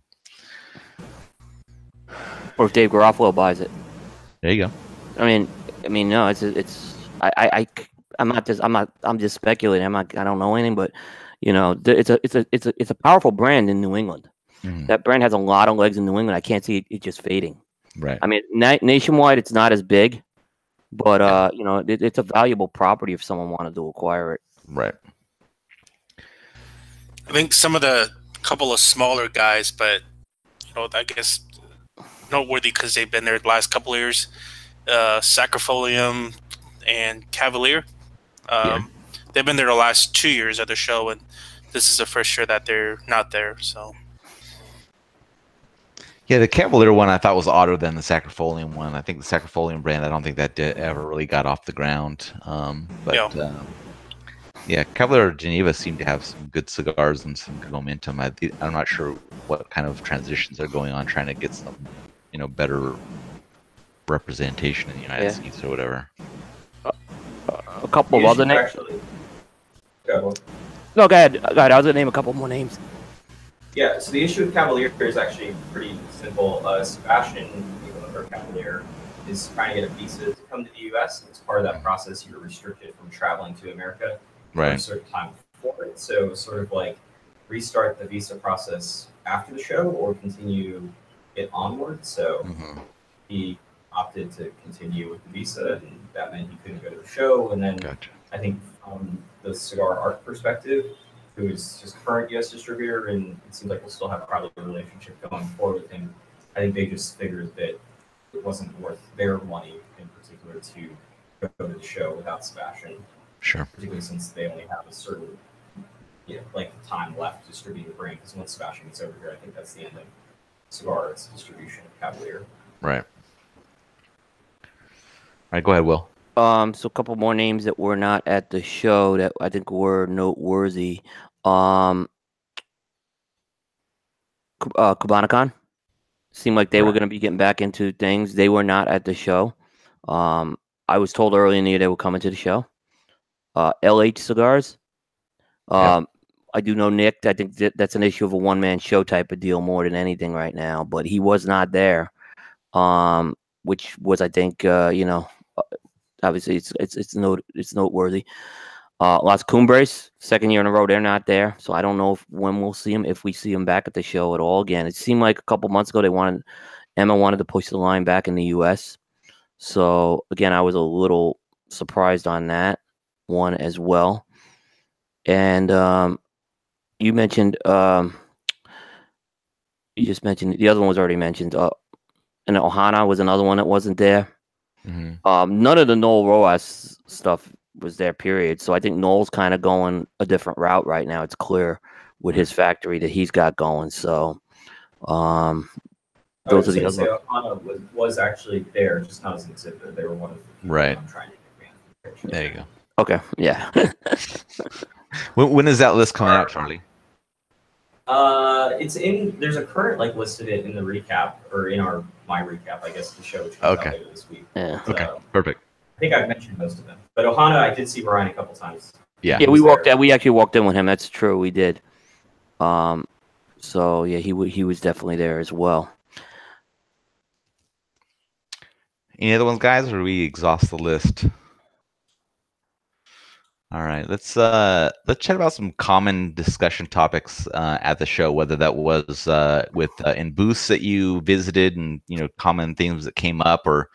Or if Dave Garofalo buys it. There you go. I mean, no, I'm just speculating. I don't know anything, but it's a powerful brand in New England. Mm-hmm. That brand has a lot of legs in New England. I can't see it just fading. Right. I mean, nationwide, it's not as big, but it's a valuable property if someone wanted to acquire it. Right. I think some of the couple of smaller guys, but I guess noteworthy because they've been there the last couple of years. Sacrifolium and Cavalier. They've been there the last 2 years at the show, and this is the first year that they're not there. So, yeah, the Cavalier one I thought was odder than the Sacrifolium one. I think the Sacrifolium brand, I don't think that ever really got off the ground. Yeah, Cavalier Geneva seemed to have some good cigars and some good momentum. I'm not sure what kind of transitions are going on, trying to get some, better representation in the United States or whatever. A couple of other names. No, go ahead. I was gonna name a couple more names. Yeah, so the issue with Cavalier is actually pretty simple. Sebastian, the owner of Cavalier, is trying to get a visa to come to the U.S. As part of that process, you're restricted from traveling to America for a certain time before it. So sort of like restart the visa process after the show or continue it onward. So he opted to continue with the visa, and that meant he couldn't go to the show. And then I think from the Cigar Art perspective, who is his current U.S. distributor, and it seems like we'll still have probably a relationship going forward with him. I think they just figured that it wasn't worth their money in particular to go to the show without Sebastian. Sure. Particularly since they only have a certain, time left distributing the brand. Because once Sebastian gets over here, I think that's the end of Cigar Art's distribution of Cavalier. Right. All right, go ahead, Will. So a couple more names that were not at the show that I think were noteworthy. Kubanakon seemed like they were going to be getting back into things. They were not at the show. I was told early in the year they were coming to the show. LH Cigars. I do know Nick. I think that's an issue of a one-man show type of deal more than anything right now. But he was not there, which was, I think, obviously it's noteworthy. Las Cumbres, second year in a row, they're not there. So I don't know when we'll see them, if we see them back at the show at all again. It seemed like a couple months ago Emma wanted to push the line back in the U.S. So again, I was a little surprised on that one as well. And you mentioned, you just mentioned, the other one was already mentioned. And Ohana was another one that wasn't there. None of the Noel Roas stuff was there, period. So I think Noel's kind of going a different route right now. It's clear with his factory that he's got going. So those are the other. Ohana was actually there, just not as an exhibitor. They were one of the people I'm trying to get. There you go. Okay, yeah. When is that list coming out, Charlie? It's in. There's a current listed in the recap or in my recap, I guess, the show which comes out later this week. Yeah. Okay. Perfect. I think I've mentioned most of them, but Ohana, I did see Ryan a couple times. Yeah. Yeah, we actually walked in with him. That's true. We did. So yeah, he was definitely there as well. Any other ones, guys, or do we exhaust the list? All right, let's chat about some common discussion topics at the show, whether that was in booths that you visited and common themes that came up, or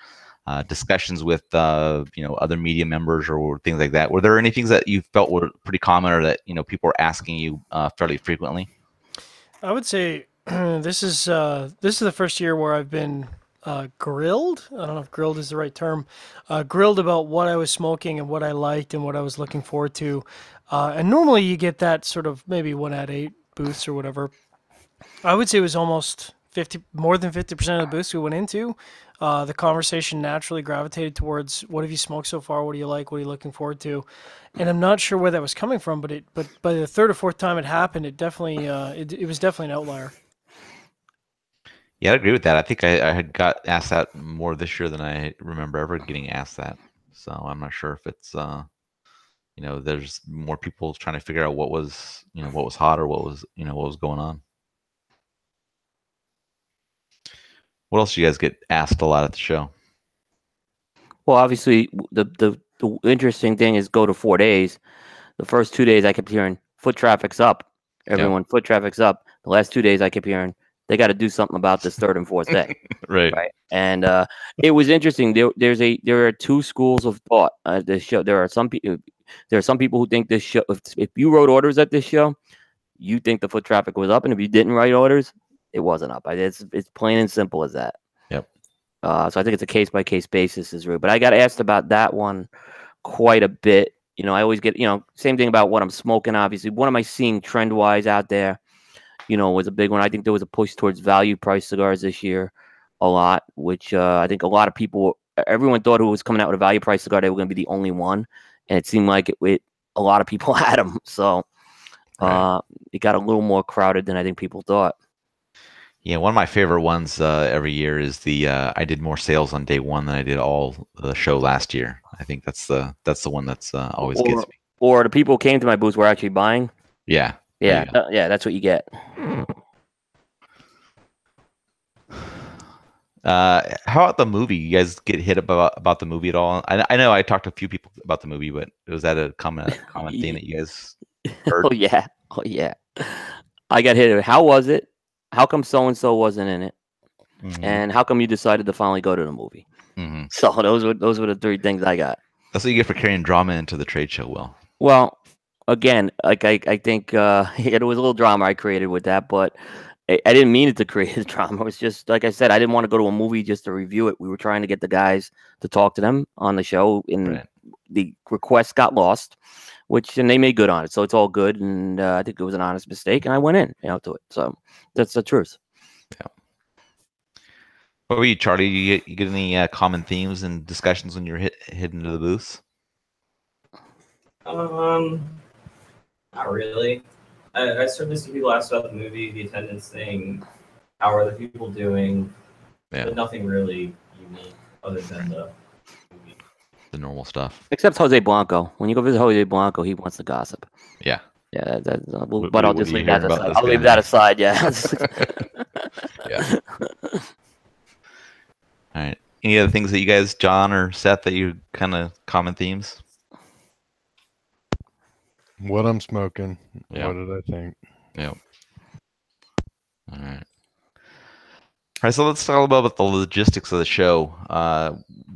discussions with other media members or things like that. Were there any things that you felt were pretty common or that people were asking you fairly frequently? I would say this is the first year where I've been grilled. I don't know if grilled is the right term. Grilled about what I was smoking and what I liked and what I was looking forward to. And normally you get that sort of maybe 1 out of 8 booths or whatever. I would say it was almost more than 50% of the booths we went into. The conversation naturally gravitated towards what have you smoked so far? What do you like? What are you looking forward to? And I'm not sure where that was coming from, but by the third or fourth time it happened, it definitely it was definitely an outlier. Yeah, I agree with that. I think I had got asked that more this year than I remember ever getting asked that. So I'm not sure if it's there's more people trying to figure out what was hot or what was going on. What else do you guys get asked a lot at the show? Well, obviously the interesting thing is go to 4 days. The first 2 days I kept hearing foot traffic's up. Everyone, foot traffic's up. The last 2 days I kept hearing they got to do something about this third and fourth day. Right. And it was interesting. There are two schools of thought at this show. There are some people who think this show, if you wrote orders at this show, you think the foot traffic was up, and if you didn't write orders, it wasn't up. It's plain and simple as that. Yep. So I think it's a case by case basis is real. But I got asked about that one quite a bit. You know, I always get, you know, same thing about what I'm smoking. Obviously, what am I seeing trend wise out there? You know, was a big one. I think there was a push towards value price cigars this year, a lot, which I think a lot of people, everyone thought who was coming out with a value price cigar, they were going to be the only one, and it seemed like a lot of people had them. So it got a little more crowded than I think people thought. Yeah, one of my favorite ones every year is the I did more sales on day one than I did all the show last year. I think that's the one that's always gets me. Or the people who came to my booth were actually buying. Yeah. Yeah, that's what you get. How about the movie? You guys get hit about the movie at all? I know I talked to a few people about the movie, but was that a common thing that you guys heard? Oh yeah. I got hit. How was it? How come so and so wasn't in it? Mm-hmm. And how come you decided to finally go to the movie? Mm-hmm. So those were the three things I got. That's what you get for carrying drama into the trade show, Will. Well, again, like I think it was a little drama I created with that, but I didn't mean it to create a drama. It was just, like I said, I didn't want to go to a movie just to review it. We were trying to get the guys to talk to them on the show, and the request got lost, and they made good on it. So it's all good, and I think it was an honest mistake, and I went in, to it. So that's the truth. Yeah. What were you, Charlie? You get any common themes and discussions when you're hit into the booths? Not really. I started to see people ask about the movie, the attendance thing, how are the people doing, but nothing really unique other than the movie. The normal stuff. Except Jose Blanco. When you go visit Jose Blanco, he wants to gossip. Yeah. Yeah, but I'll just leave that aside. I'll leave that aside, yeah. Yeah. All right. Any other things that you guys, John or Seth, that you kind of common themes? What I'm smoking. Yeah. What did I think? Yeah. All right. All right. So let's talk about the logistics of the show.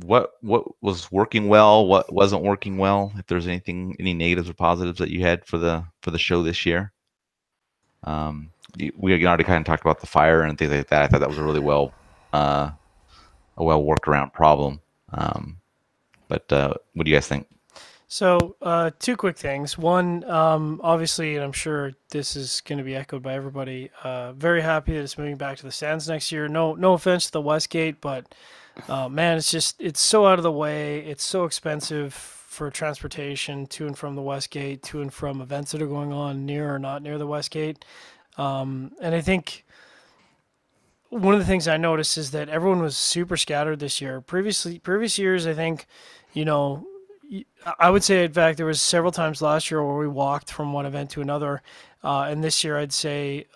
What was working well? What wasn't working well? If there's any negatives or positives that you had for the show this year. We already kind of talked about the fire and things like that. I thought that was a really well worked around problem. But what do you guys think? So, two quick things. One, obviously, and I'm sure this is going to be echoed by everybody, very happy that it's moving back to the Sands next year. No offense to the Westgate, but man, it's so out of the way. It's so expensive for transportation to and from the Westgate, to and from events that are going on near or not near the Westgate. And I think one of the things I noticed is that everyone was super scattered this year. Previous years, I think, I would say, in fact, there was several times last year where we walked from one event to another. And this year, I'd say,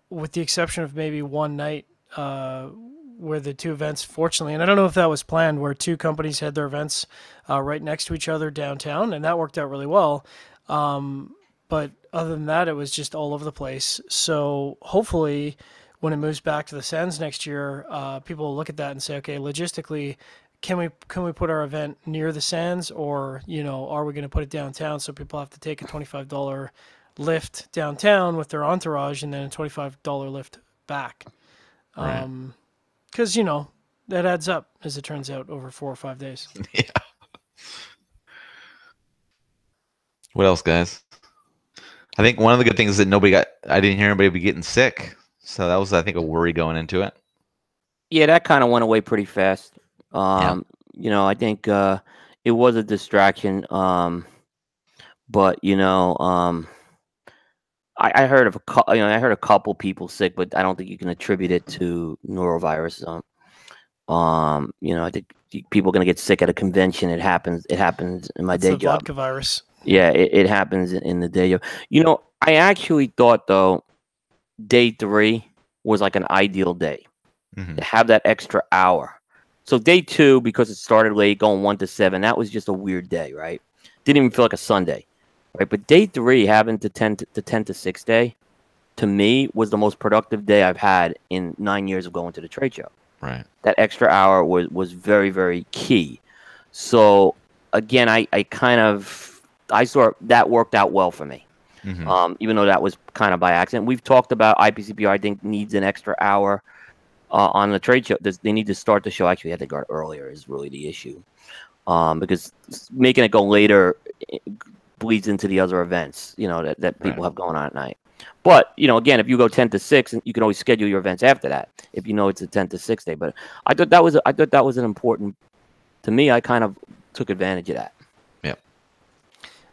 with the exception of maybe one night where the two events, fortunately, and I don't know if that was planned, where two companies had their events right next to each other downtown, and that worked out really well. But other than that, it was just all over the place. So hopefully when it moves back to the Sands next year, people will look at that and say, okay, logistically, can we put our event near the Sands, or are we going to put it downtown so people have to take a $25 lift downtown with their entourage and then a $25 lift back? Because that adds up, as it turns out, over 4 or 5 days. Yeah. What else, guys? I think one of the good things is that I didn't hear anybody be getting sick. So that was, I think, a worry going into it. Yeah, that kind of went away pretty fast. I think it was a distraction. But I heard of a couple people sick, but I don't think you can attribute it to norovirus. I think people are going to get sick at a convention. It happens in my day job. Vodka virus. Yeah, it happens in the day job. I actually thought, though, day 3 was like an ideal day to have that extra hour. So day 2, because it started late, going 1 to 7, that was just a weird day, right? Didn't even feel like a Sunday, right? But day 3, having the 10 to 6 day, to me, was the most productive day I've had in 9 years of going to the trade show. Right. That extra hour was very, very key. So again, I saw that worked out well for me. Even though that was kind of by accident. We've talked about IPCPR, I think, needs an extra hour on the trade show. They need to start the show. Actually, I think earlier is really the issue, because making it go later bleeds into the other events, that people have going on at night. But, again, if you go 10 to 6, you can always schedule your events after that if you know it's a 10 to 6 day. But I thought that was an important, to me, I kind of took advantage of that. Yeah.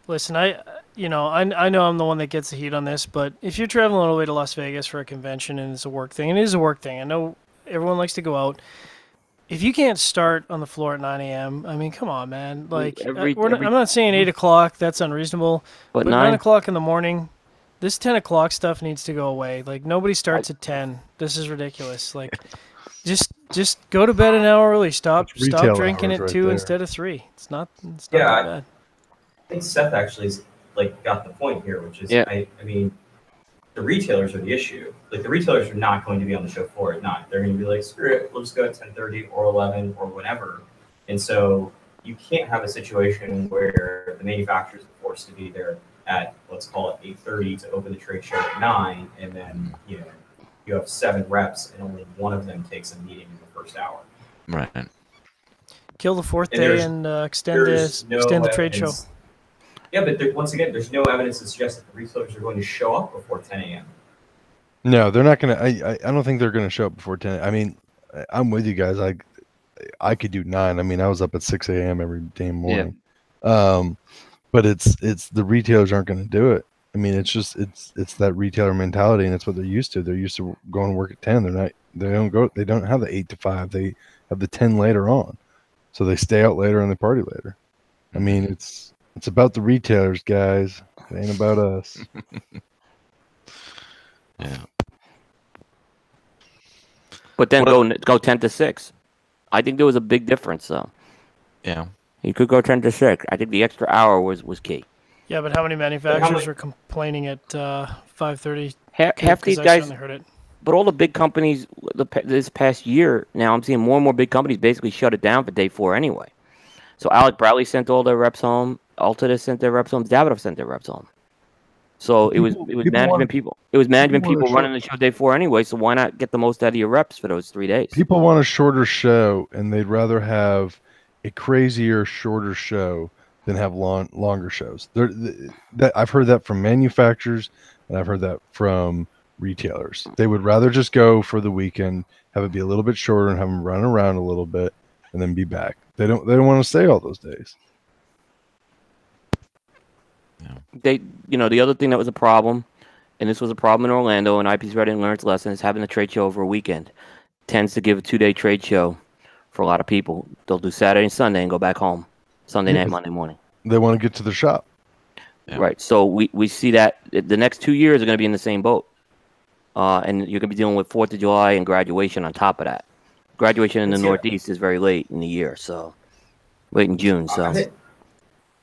Listen, I know I'm the one that gets the heat on this, but if you're traveling all the way to Las Vegas for a convention and it's a work thing, and it is a work thing. I know everyone likes to go out. If you can't start on the floor at 9 a.m., I mean, come on, man. Like, I'm not saying 8 o'clock. That's unreasonable. But 9 o'clock in the morning, this 10 o'clock stuff needs to go away. Like, nobody starts at 10. This is ridiculous. Like, just go to bed an hour early. Stop drinking at 2 instead of 3. It's not that bad. I think Seth actually got the point here, which is, I mean, the retailers are the issue. Like, the retailers are not going to be on the show floor at 9. They're going to be like, screw it, we'll just go at 10:30 or 11 or whatever. And so you can't have a situation where the manufacturers are forced to be there at, let's call it 8:30 to open the trade show at 9, and then you have 7 reps and only one of them takes a meeting in the first hour. Right. Kill the 4th day and extend the trade show. Yeah, but once again, there's no evidence to suggest that the retailers are going to show up before 10 a.m. No, they're not going to. I don't think they're going to show up before 10. I mean, I'm with you guys. I could do 9. I mean, I was up at 6 a.m. every damn morning. Yeah. But it's the retailers aren't going to do it. I mean, it's that retailer mentality, and it's what they're used to. They're used to going to work at 10. They don't have the 8 to 5. They have the 10 later on. So they stay out later and they party later. I mean, it's about the retailers, guys. It ain't about us. Yeah. But then go 10 to 6. I think there was a big difference, though. Yeah. You could go 10 to 6. I think the extra hour was key. Yeah, but how many manufacturers were complaining at 5:30? Half these guys. Heard it. But all the big companies this past year, now I'm seeing more and more big companies basically shut it down for day 4 anyway. So Alec Bradley sent all their reps home. Altadis sent their reps home. Davidoff sent their reps home. So it was management people. It was management people running the show day 4 anyway. So why not get the most out of your reps for those 3 days? People want a shorter show, and they'd rather have a crazier, shorter show than have longer shows. I've heard that from manufacturers, and I've heard that from retailers. They would rather just go for the weekend, have it be a little bit shorter, and have them run around a little bit, and then be back. They don't want to stay all those days. The other thing that was a problem, and this was a problem in Orlando, and IPCPR didn't learn its lesson, is having a trade show over a weekend. Tends to give a 2-day trade show for a lot of people. They'll do Saturday and Sunday and go back home Sunday night, Monday morning. They want to get to the shop. Yeah. Right. So we see that the next 2 years are going to be in the same boat. And you're going to be dealing with 4th of July and graduation on top of that. Graduation in the Northeast is very late in the year, so late in June. So I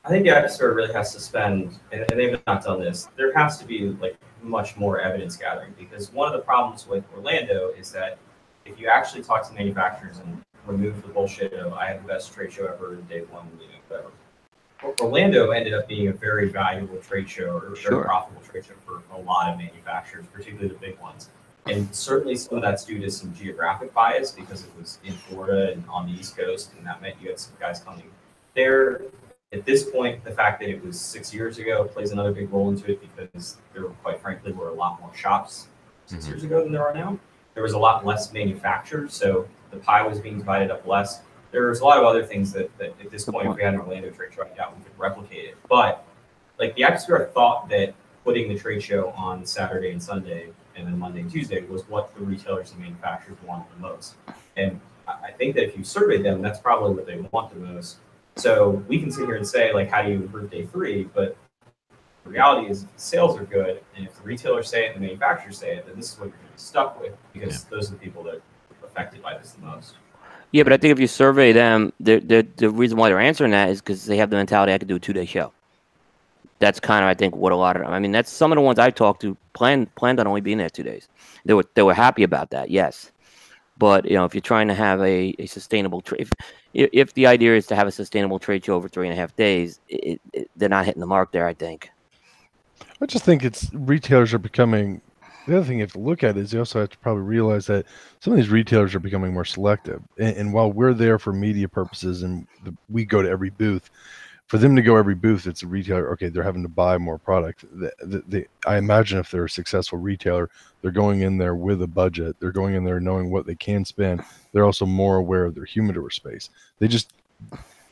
think the IPCPR really has to spend, and they've not done this, there has to be much more evidence gathering, because one of the problems with Orlando is that if you actually talk to manufacturers and remove the bullshit of I have the best trade show ever day 1, whatever. Orlando ended up being a very valuable trade show, or very profitable trade show for a lot of manufacturers, particularly the big ones. And certainly some of that's due to some geographic bias, because it was in Florida and on the East Coast, and that meant you had some guys coming there. At this point, the fact that it was 6 years ago plays another big role into it, because there, quite frankly, were a lot more shops 6 years ago than there are now. There was a lot less manufacturers, so the pie was being divided up less. There's a lot of other things that at this point, if we had an Orlando trade show, I doubt we could replicate it. But the IPCPR thought that putting the trade show on Saturday and Sunday and then Monday and Tuesday was what the retailers and manufacturers wanted the most. And I think that if you surveyed them, that's probably what they want the most. So we can sit here and say, how do you improve day 3? But the reality is, if the sales are good, and if the retailers say it and the manufacturers say it, then this is what you're going to be stuck with, because those are the people that are affected by this the most. Yeah, but I think if you survey them, the reason why they're answering that is because they have the mentality I could do a 2-day show. That's kind of, I think, what a lot of them. I mean, that's some of the ones I talked to planned on only being there 2 days. They were happy about that, yes. But if you're trying to have a sustainable trade, if the idea is to have a sustainable trade show over 3.5 days, they're not hitting the mark there, I think. I just think it's retailers are becoming. The other thing you have to look at is you also have to probably realize that some of these retailers are becoming more selective. And while we're there for media purposes and we go to every booth, for them to go every booth, it's a retailer. Okay, they're having to buy more product. I imagine if they're a successful retailer, they're going in there with a budget. They're going in there knowing what they can spend. They're also more aware of their humidor space. They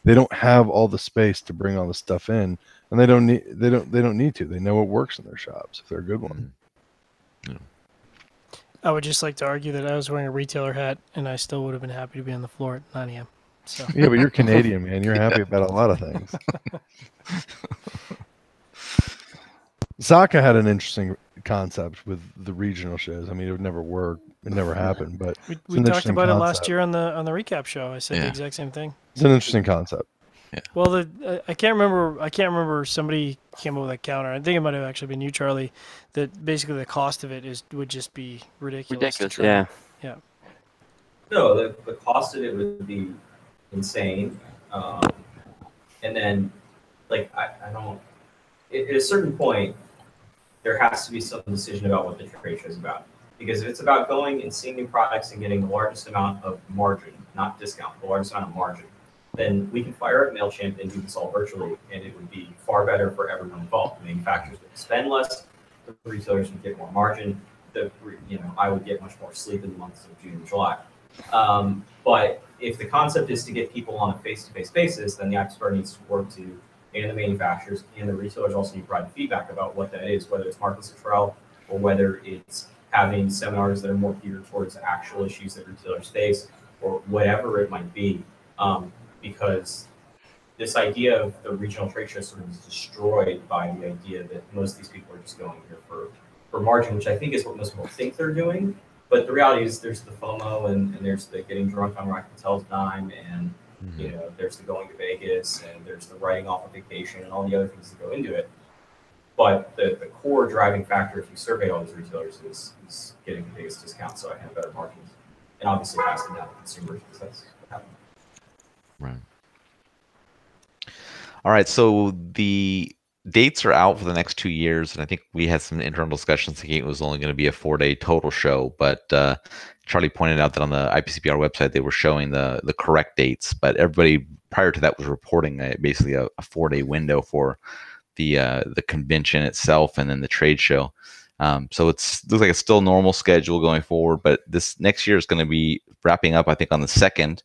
don't have all the space to bring all the stuff in, and they don't need to. They know what works in their shops if they're a good one. I would just like to argue that I was wearing a retailer hat, and I still would have been happy to be on the floor at 9 a.m. So Yeah, but you're Canadian, man. You're happy about a lot of things. Saka had an interesting concept with the regional shows. I mean, it would never work. It never happened, but we talked about it last year on the recap show. I said the exact same thing. It's an interesting concept. Yeah. Well, I can't remember. Somebody came up with a counter. I think it might have actually been you, Charlie. That basically the cost of it would just be ridiculous. Yeah. Yeah. No, the cost of it would be insane. And then, like, I don't. At a certain point, there has to be some decision about what the trade show is about. Because if it's about going and seeing new products and getting the largest amount of margin, not discount, the largest amount of margin, then we can fire up MailChimp and do this all virtually, and it would be far better for everyone involved. The manufacturers would spend less, the retailers would get more margin. I would get much more sleep in the months of June and July. But if the concept is to get people on a face-to-face basis, then the IPCPR needs to work to, and the manufacturers and the retailers also need to provide feedback about what that is, whether it's marketless trial or whether it's having seminars that are more geared towards actual issues that retailers face or whatever it might be. Because this idea of the regional trade show sort of is destroyed by the idea that most of these people are just going here for margin, which I think is what most people think they're doing. But the reality is there's the FOMO and there's the getting drunk on Rock Hotels dime and there's the going to Vegas and there's the writing off a vacation and all the other things that go into it. But the core driving factor, if you survey all these retailers, is getting the biggest discount so I have better margins. And obviously passing down to consumers because that's what happens. Right. All right. So the dates are out for the next 2 years, and I think we had some internal discussions thinking it was only going to be a 4-day total show. But Charlie pointed out that on the IPCPR website they were showing the correct dates, but everybody prior to that was reporting basically a 4-day window for the convention itself and then the trade show. So looks like it's still normal schedule going forward, but this next year is going to be wrapping up, I think, on the 2nd.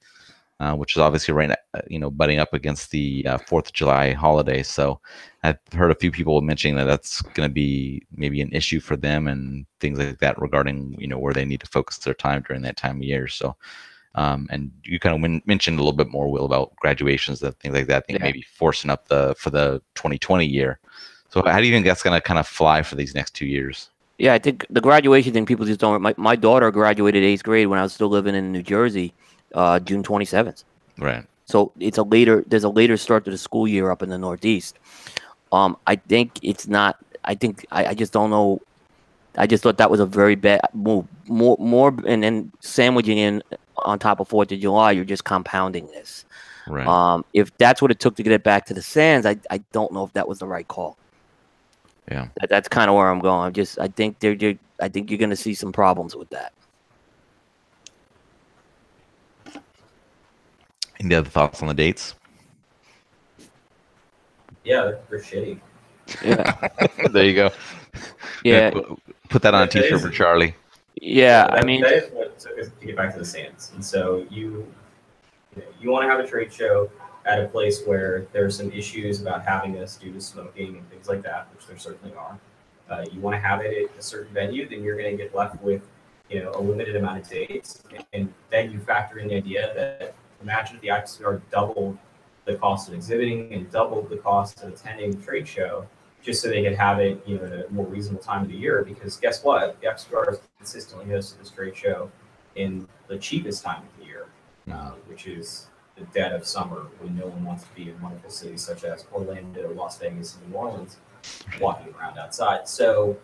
Which is obviously right, butting up against the 4th of July holiday. So I've heard a few people mentioning that that's going to be maybe an issue for them and things like that regarding, where they need to focus their time during that time of year. So, and you kind of mentioned a little bit more, Will, about graduations and things like that. I think maybe forcing up for the 2020 year. So how do you think that's going to kind of fly for these next 2 years? Yeah, I think the graduation thing, people just don't. My daughter graduated 8th grade when I was still living in New Jersey. June 27th. Right. So there's a later start to the school year up in the Northeast. I think it's not. I just don't know. I just thought that was a very bad move. More, and then sandwiching in on top of 4th of July, you're just compounding this. Right. If that's what it took to get it back to the Sands, I don't know if that was the right call. Yeah. That's kind of where I'm going. I think you're going to see some problems with that. Any other thoughts on the dates? Yeah, they're shitty. Yeah. There you go. Yeah. Put that on a t-shirt for Charlie. Yeah, that, I mean, that is what to get back to the Sands. And so you want to have a trade show at a place where there's some issues about having this due to smoking and things like that, which there certainly are. You want to have it at a certain venue, then you're going to get left with a limited amount of dates, and then you factor in the idea that imagine if the IPCPR doubled the cost of exhibiting and doubled the cost of attending the trade show just so they could have it, at a more reasonable time of the year. Because guess what? The IPCPR consistently hosted this trade show in the cheapest time of the year, which is the dead of summer when no one wants to be in wonderful cities such as Orlando, Las Vegas, and New Orleans walking around outside. So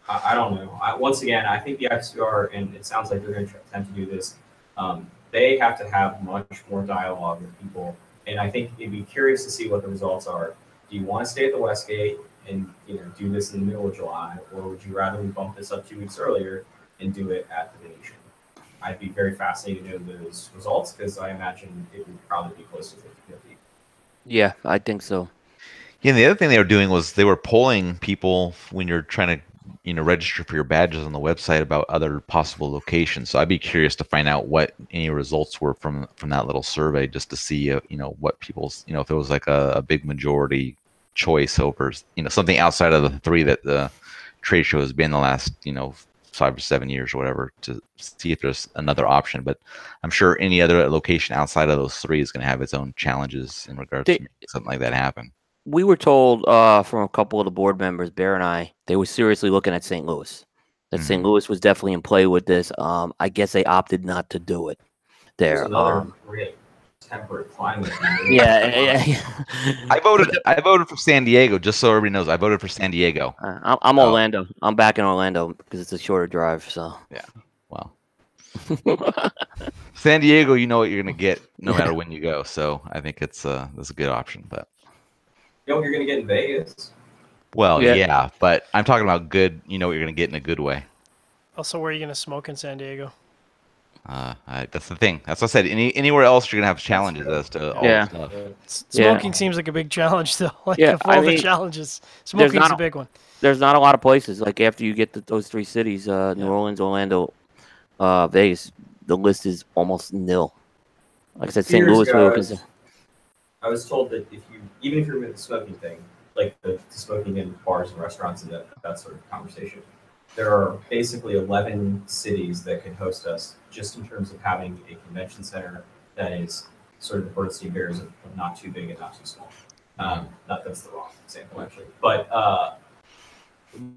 I don't know. Once again, I think the IPCPR, and it sounds like they're going to attempt to do this, they have to have much more dialogue with people. And I think it'd be curious to see what the results are. Do you want to stay at the Westgate? and do this in the middle of July, or would you rather we bump this up 2 weeks earlier and do it at the Venetian? I'd be very fascinated to know those results because I imagine it would probably be close to 50-50. Yeah, I think so. Yeah, and the other thing they were doing was they were polling people when you're trying to, register for your badges on the website about other possible locations. So I'd be curious to find out what any results were from that little survey, just to see, what people's, if it was like a big majority choice over, something outside of the three that the trade show has been the last, 5 or 7 years or whatever, to see if there's another option. But I'm sure any other location outside of those three is going to have its own challenges in regards to making something like that happen. We were told from a couple of the board members, Bear and I, they were seriously looking at St. Louis. That St. Louis was definitely in play with this. I guess they opted not to do it there. There's another great temperate climate. Yeah. I voted for San Diego, just so everybody knows. I voted for San Diego. I'm Orlando. I'm back in Orlando because it's a shorter drive. So yeah, well, San Diego, you know what you're going to get no matter when you go. So I think that's a good option. But you know what you're going to get in Vegas. Well, yeah, but I'm talking about good. You know what you're going to get in a good way. Also, where are you going to smoke in San Diego? That's the thing. That's what I said. Anywhere else, you're gonna have challenges as to all the stuff. Smoking seems like a big challenge, though. Like of all the challenges, smoking's a big one. There's not a lot of places. Like after you get to those three cities, New Orleans, Orlando, Vegas, the list is almost nil. Like I said, St. Louis. I was told that even if you're with the smoking thing, like the smoking in bars and restaurants and that sort of conversation, there are basically 11 cities that can host us just in terms of having a convention center that is sort of the Bernstein Bears of not too big and not too small. Not that's the wrong example, actually. But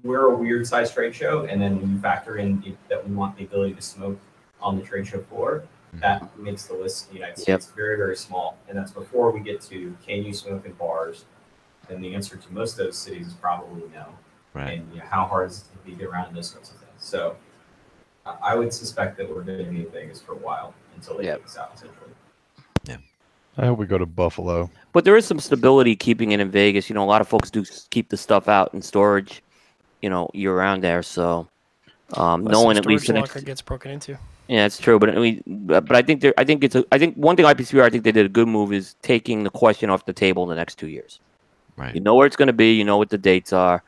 we're a weird size trade show, and then when you factor in that we want the ability to smoke on the trade show floor, that makes the list in the United States very, very small. And that's before we get to can you smoke in bars? And the answer to most of those cities is probably no. Right. And how hard is it to get around those sorts of things? So I would suspect that we're going to be in Vegas for a while until they take us out, essentially. Yeah. I hope we go to Buffalo. But there is some stability keeping it in Vegas. A lot of folks do keep the stuff out in storage, year round there. So knowing at least the locker gets broken into. Yeah, it's true. But I think I think one thing IPCPR I think they did a good move is taking the question off the table in the next 2 years. Right. You know where it's going to be. You know what the dates are.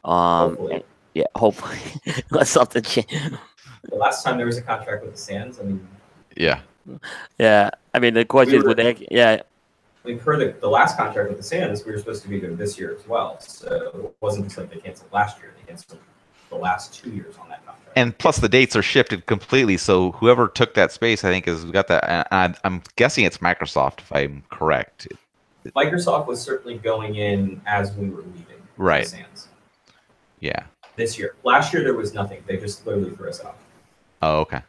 Hopefully. Yeah, hopefully. Let something change. The last time there was a contract with the Sands, yeah. Yeah, the question is, would they? Yeah. Per the last contract with the Sands, we were supposed to be there this year as well. So it wasn't just like they canceled last year; they canceled the last 2 years on that contract. And plus, the dates are shifted completely. So whoever took that space, I think, has got that. I'm guessing it's Microsoft, if I'm correct. Microsoft was certainly going in as we were leaving. Right. The Sands. Yeah. This year, last year there was nothing. They just literally threw us out. Oh, okay.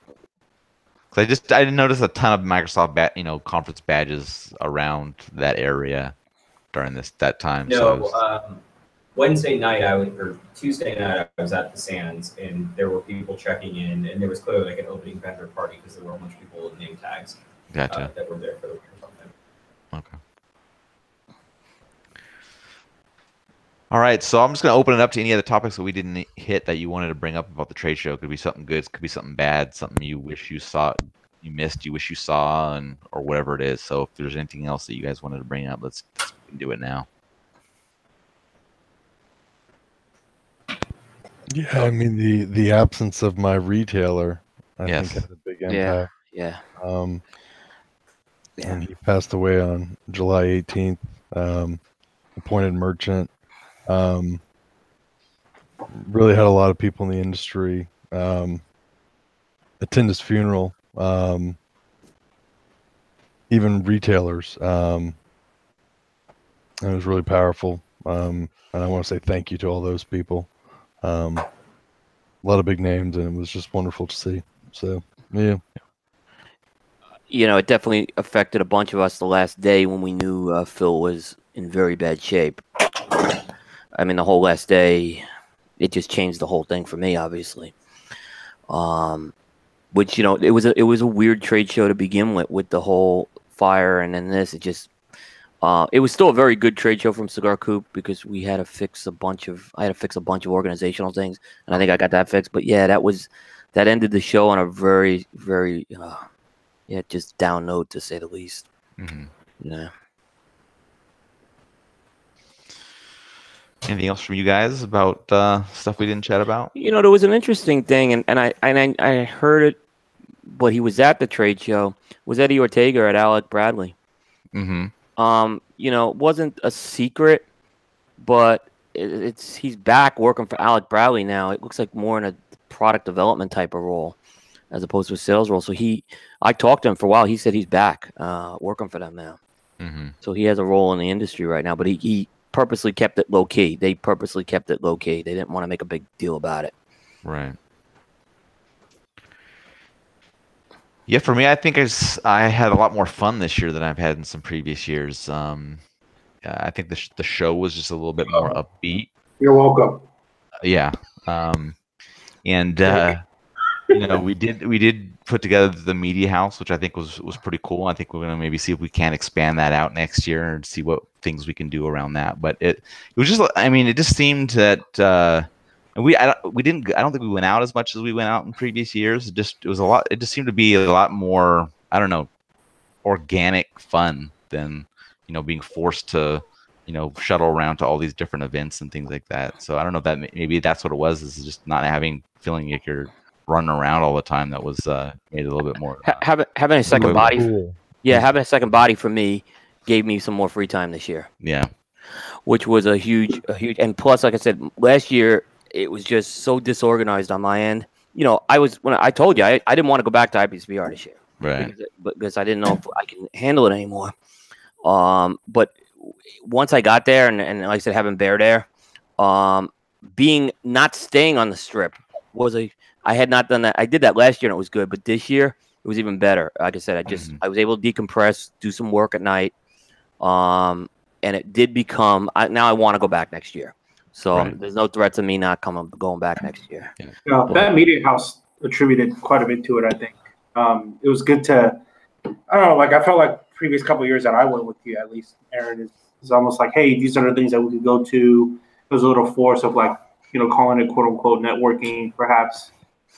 I didn't notice a ton of Microsoft conference badges around that area during that time. No, Wednesday night or Tuesday night I was at the Sands and there were people checking in and there was clearly like an opening vendor party because there were a bunch of people with name tags that were there for the week or something. Okay. All right, so I'm just going to open it up to any other topics that we didn't hit that you wanted to bring up about the trade show. It could be something good, it could be something bad, something you wish you saw, you missed, you wish you saw, or whatever it is. So if there's anything else that you guys wanted to bring up, let's do it now. Yeah, the absence of my retailer, I think, had a big impact. Yeah. And he passed away on July 18th. Appointed merchant. Really had a lot of people in the industry attend his funeral, even retailers. And it was really powerful. And I want to say thank you to all those people. A lot of big names, and it was just wonderful to see. So, yeah. It definitely affected a bunch of us the last day when we knew Phil was in very bad shape. The whole last day, it just changed the whole thing for me, obviously. Which, it was a weird trade show to begin with the whole fire, and then this, it just It was still a very good trade show from Cigar Coop because I had to fix a bunch of organizational things, and I think I got that fixed. But yeah, that ended the show on a very, very, just down note to say the least. Mm-hmm. Yeah. Anything else from you guys about stuff we didn't chat about? There was an interesting thing, and I heard it, but he was at the trade show. Was Eddie Ortega at Alec Bradley? Mm-hmm. It wasn't a secret, but he's back working for Alec Bradley now. It looks like more in a product development type of role as opposed to a sales role. So I talked to him for a while. He said he's back working for them now. Mm-hmm. So he has a role in the industry right now, but he purposely kept it low key. They purposely kept it low key. They didn't want to make a big deal about it. Right. Yeah, for me, I think I had a lot more fun this year than I've had in some previous years. I think the show was just a little bit more upbeat. You're welcome. Yeah, and we did put together the media house, which I think was pretty cool. I think we're gonna maybe see if we can expand that out next year and see what things we can do around that. But it was just, I mean, it just seemed that. I don't think we went out as much as we went out in previous years. It was a lot. It just seemed to be a lot more, I don't know, organic fun than, being forced to, shuttle around to all these different events and things like that. So I don't know if that maybe that's what it was. Is just not feeling like you're running around all the time. That was made it a little bit more. Having a second body. Cool. Yeah, having a second body for me gave me some more free time this year. Yeah. Which was a huge, and plus, like I said, last year, it was just so disorganized on my end. When I told you I didn't want to go back to IPCPR this year, right? Because I didn't know if I can handle it anymore. But once I got there, and like I said, having Bear there, not staying on the strip I had not done that. I did that last year and it was good, but this year it was even better. Like I said, I was able to decompress, do some work at night, and it did become. Now I want to go back next year. So there's no threats of me not going back next year. Yeah, that media house attributed quite a bit to it, I think. It was good to, I don't know, I felt like previous couple of years that I went with you, at least, Aaron, is almost like, hey, these are the things that we could go to. There's a little force of calling it quote unquote networking, perhaps.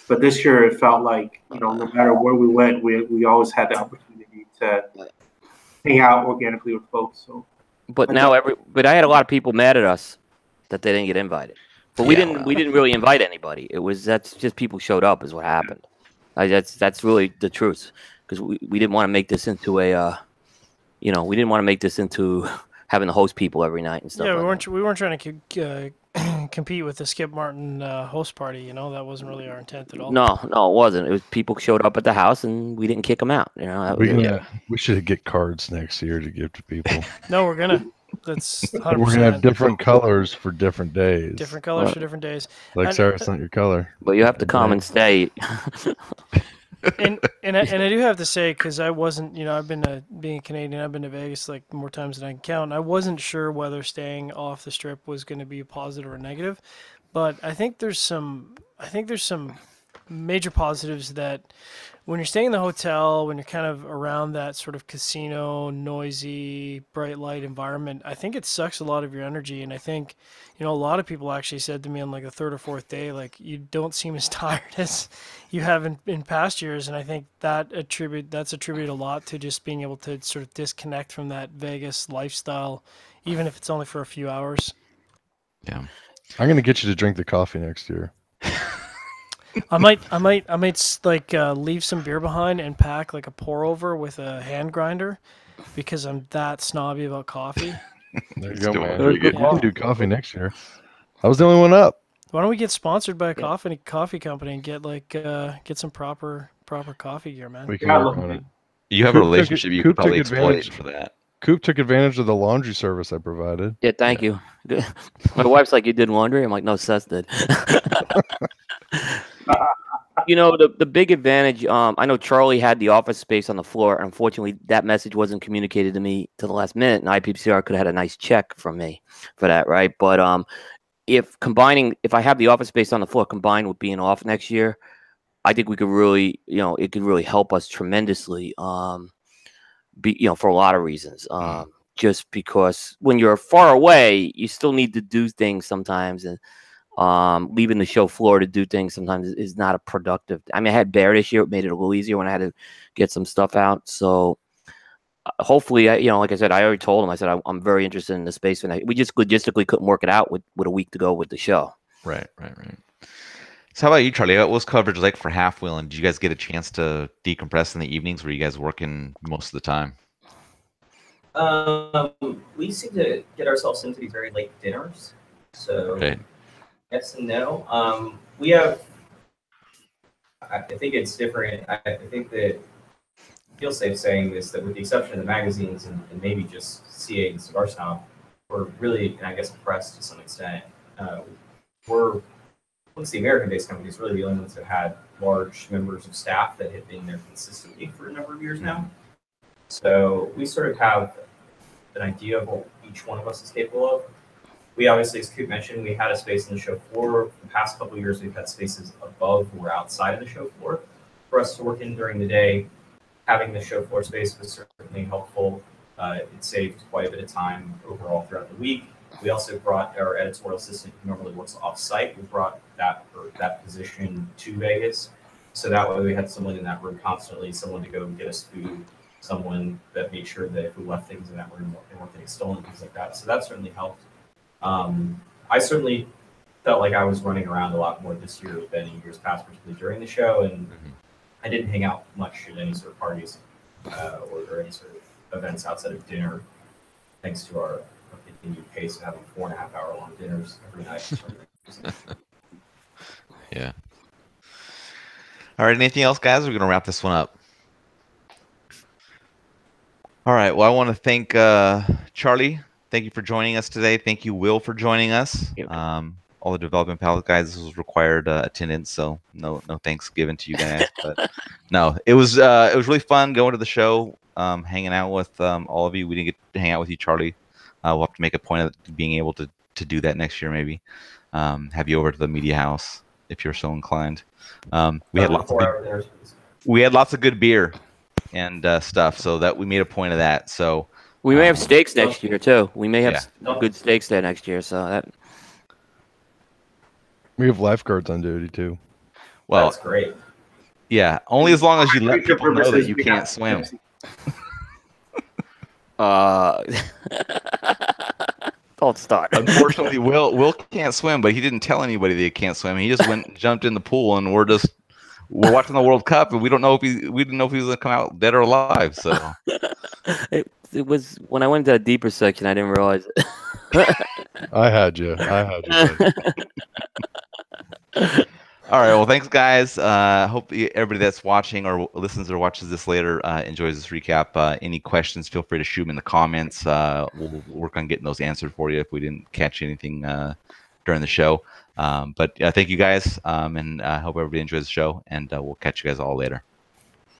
But this year it felt like, no matter where we went, we always had the opportunity to hang out organically with folks. So, but I had a lot of people mad at us that they didn't get invited. But we didn't really invite anybody. That's just people showed up is what happened. That's really the truth, because we didn't want to make this into we didn't want to make this into having to host people every night and stuff. Yeah, we weren't trying to compete with the Skip Martin host party. That wasn't really our intent at all. No, it wasn't. It was people showed up at the house and we didn't kick them out. We should get cards next year to give to people. No, we're gonna. That's 100%. We're gonna have different colors for different days. Different colors for different days. Like, Sarah, it's not your color. But you have to come and stay. and I do have to say, because I wasn't, I've been being a Canadian, I've been to Vegas more times than I can count. I wasn't sure whether staying off the strip was going to be a positive or a negative, but I think there's some major positives that when you're staying in the hotel, when you're kind of around that sort of casino, noisy, bright light environment, I think it sucks a lot of your energy. And I think, a lot of people actually said to me on the third or fourth day, you don't seem as tired as you have in past years. And I think that's attributed a lot to just being able to sort of disconnect from that Vegas lifestyle, even if it's only for a few hours. Yeah. I'm going to get you to drink the coffee next year. I might leave some beer behind and pack a pour over with a hand grinder, because I'm that snobby about coffee. There you go, man. You can do coffee next year. I was the only one up. Why don't we get sponsored by a coffee company and get some proper coffee gear, man? We can work on it. You have a relationship you could probably exploit for that. Coop took advantage of the laundry service I provided. Yeah, thank you. My wife's like, you did laundry? I'm like, no, Seth did. The big advantage, I know Charlie had the office space on the floor, and unfortunately that message wasn't communicated to me to the last minute, and IPCPR could have had a nice check from me for that, right? But if I have the office space on the floor combined with being off next year, I think we could really, it could really help us tremendously, for a lot of reasons. just because when you're far away, you still need to do things sometimes, and leaving the show floor to do things sometimes is not a productive. I mean, I had Bear this year; it made it a little easier when I had to get some stuff out. So hopefully, like I said, I already told him. I said I'm very interested in the space, and we just logistically couldn't work it out with a week to go with the show. Right. So how about you, Charlie? What was coverage like for Half Wheel, and did you guys get a chance to decompress in the evenings? Were you guys working most of the time? We seem to get ourselves into these very late dinners, so Right. yes and no. We have. I think it's different. I think that I feel safe saying this, that with the exception of the magazines and maybe just CA and Cigar Snob, we're really, and I guess, press to some extent. We're, once the American-based companies, really the only ones that had large members of staff that have been there consistently for a number of years now. So we sort of have an idea of what each one of us is capable of. We obviously, as Coop mentioned, we had a space in the show floor. For the past couple of years, we've had spaces above or outside of the show floor for us to work in during the day. Having the show floor space was certainly helpful. It saved quite a bit of time overall throughout the week. We also brought our editorial assistant, who normally works off-site. We brought that position to Vegas, so that way we had someone in that room constantly, someone to go get us food, someone that made sure that if we left things in that room, they weren't getting stolen, things like that. So that certainly helped. I certainly felt like I was running around a lot more this year than in years past, particularly during the show, and I didn't hang out much at any sort of parties or any sort of events outside of dinner, thanks to our continued pace of having 4.5-hour long dinners every night. Yeah. All right. Anything else, guys? We're going to wrap this one up. All right. Well, I want to thank Charlie. Thank you for joining us today. Thank you, Will, for joining us. All the development Palette guys, this was required attendance, so no thanks given to you guys. But no, it was really fun going to the show, hanging out with all of you. We didn't get to hang out with you, Charlie. We'll have to make a point of being able to do that next year, maybe. Have you over to the media house if you're so inclined. We had lots of good beer and stuff, so that we made a point of that. So we may have steaks next year too. We may have good steaks there next year. So that we have lifeguards on duty too. Well, that's great. Yeah, only as long as you let people know that you can't swim. Don't start. Unfortunately, Will can't swim, but he didn't tell anybody that he can't swim. He just went and jumped in the pool, and we're watching the World Cup, and we didn't know if he was going to come out dead or alive. So it was when I went to that deeper section, I didn't realize it. I had you. All right. Well, thanks, guys. Hope everybody that's watching or listens or watches this later enjoys this recap. Any questions, feel free to shoot them in the comments. We'll work on getting those answered for you if we didn't catch anything during the show. But thank you, guys, and I hope everybody enjoys the show, and we'll catch you guys all later.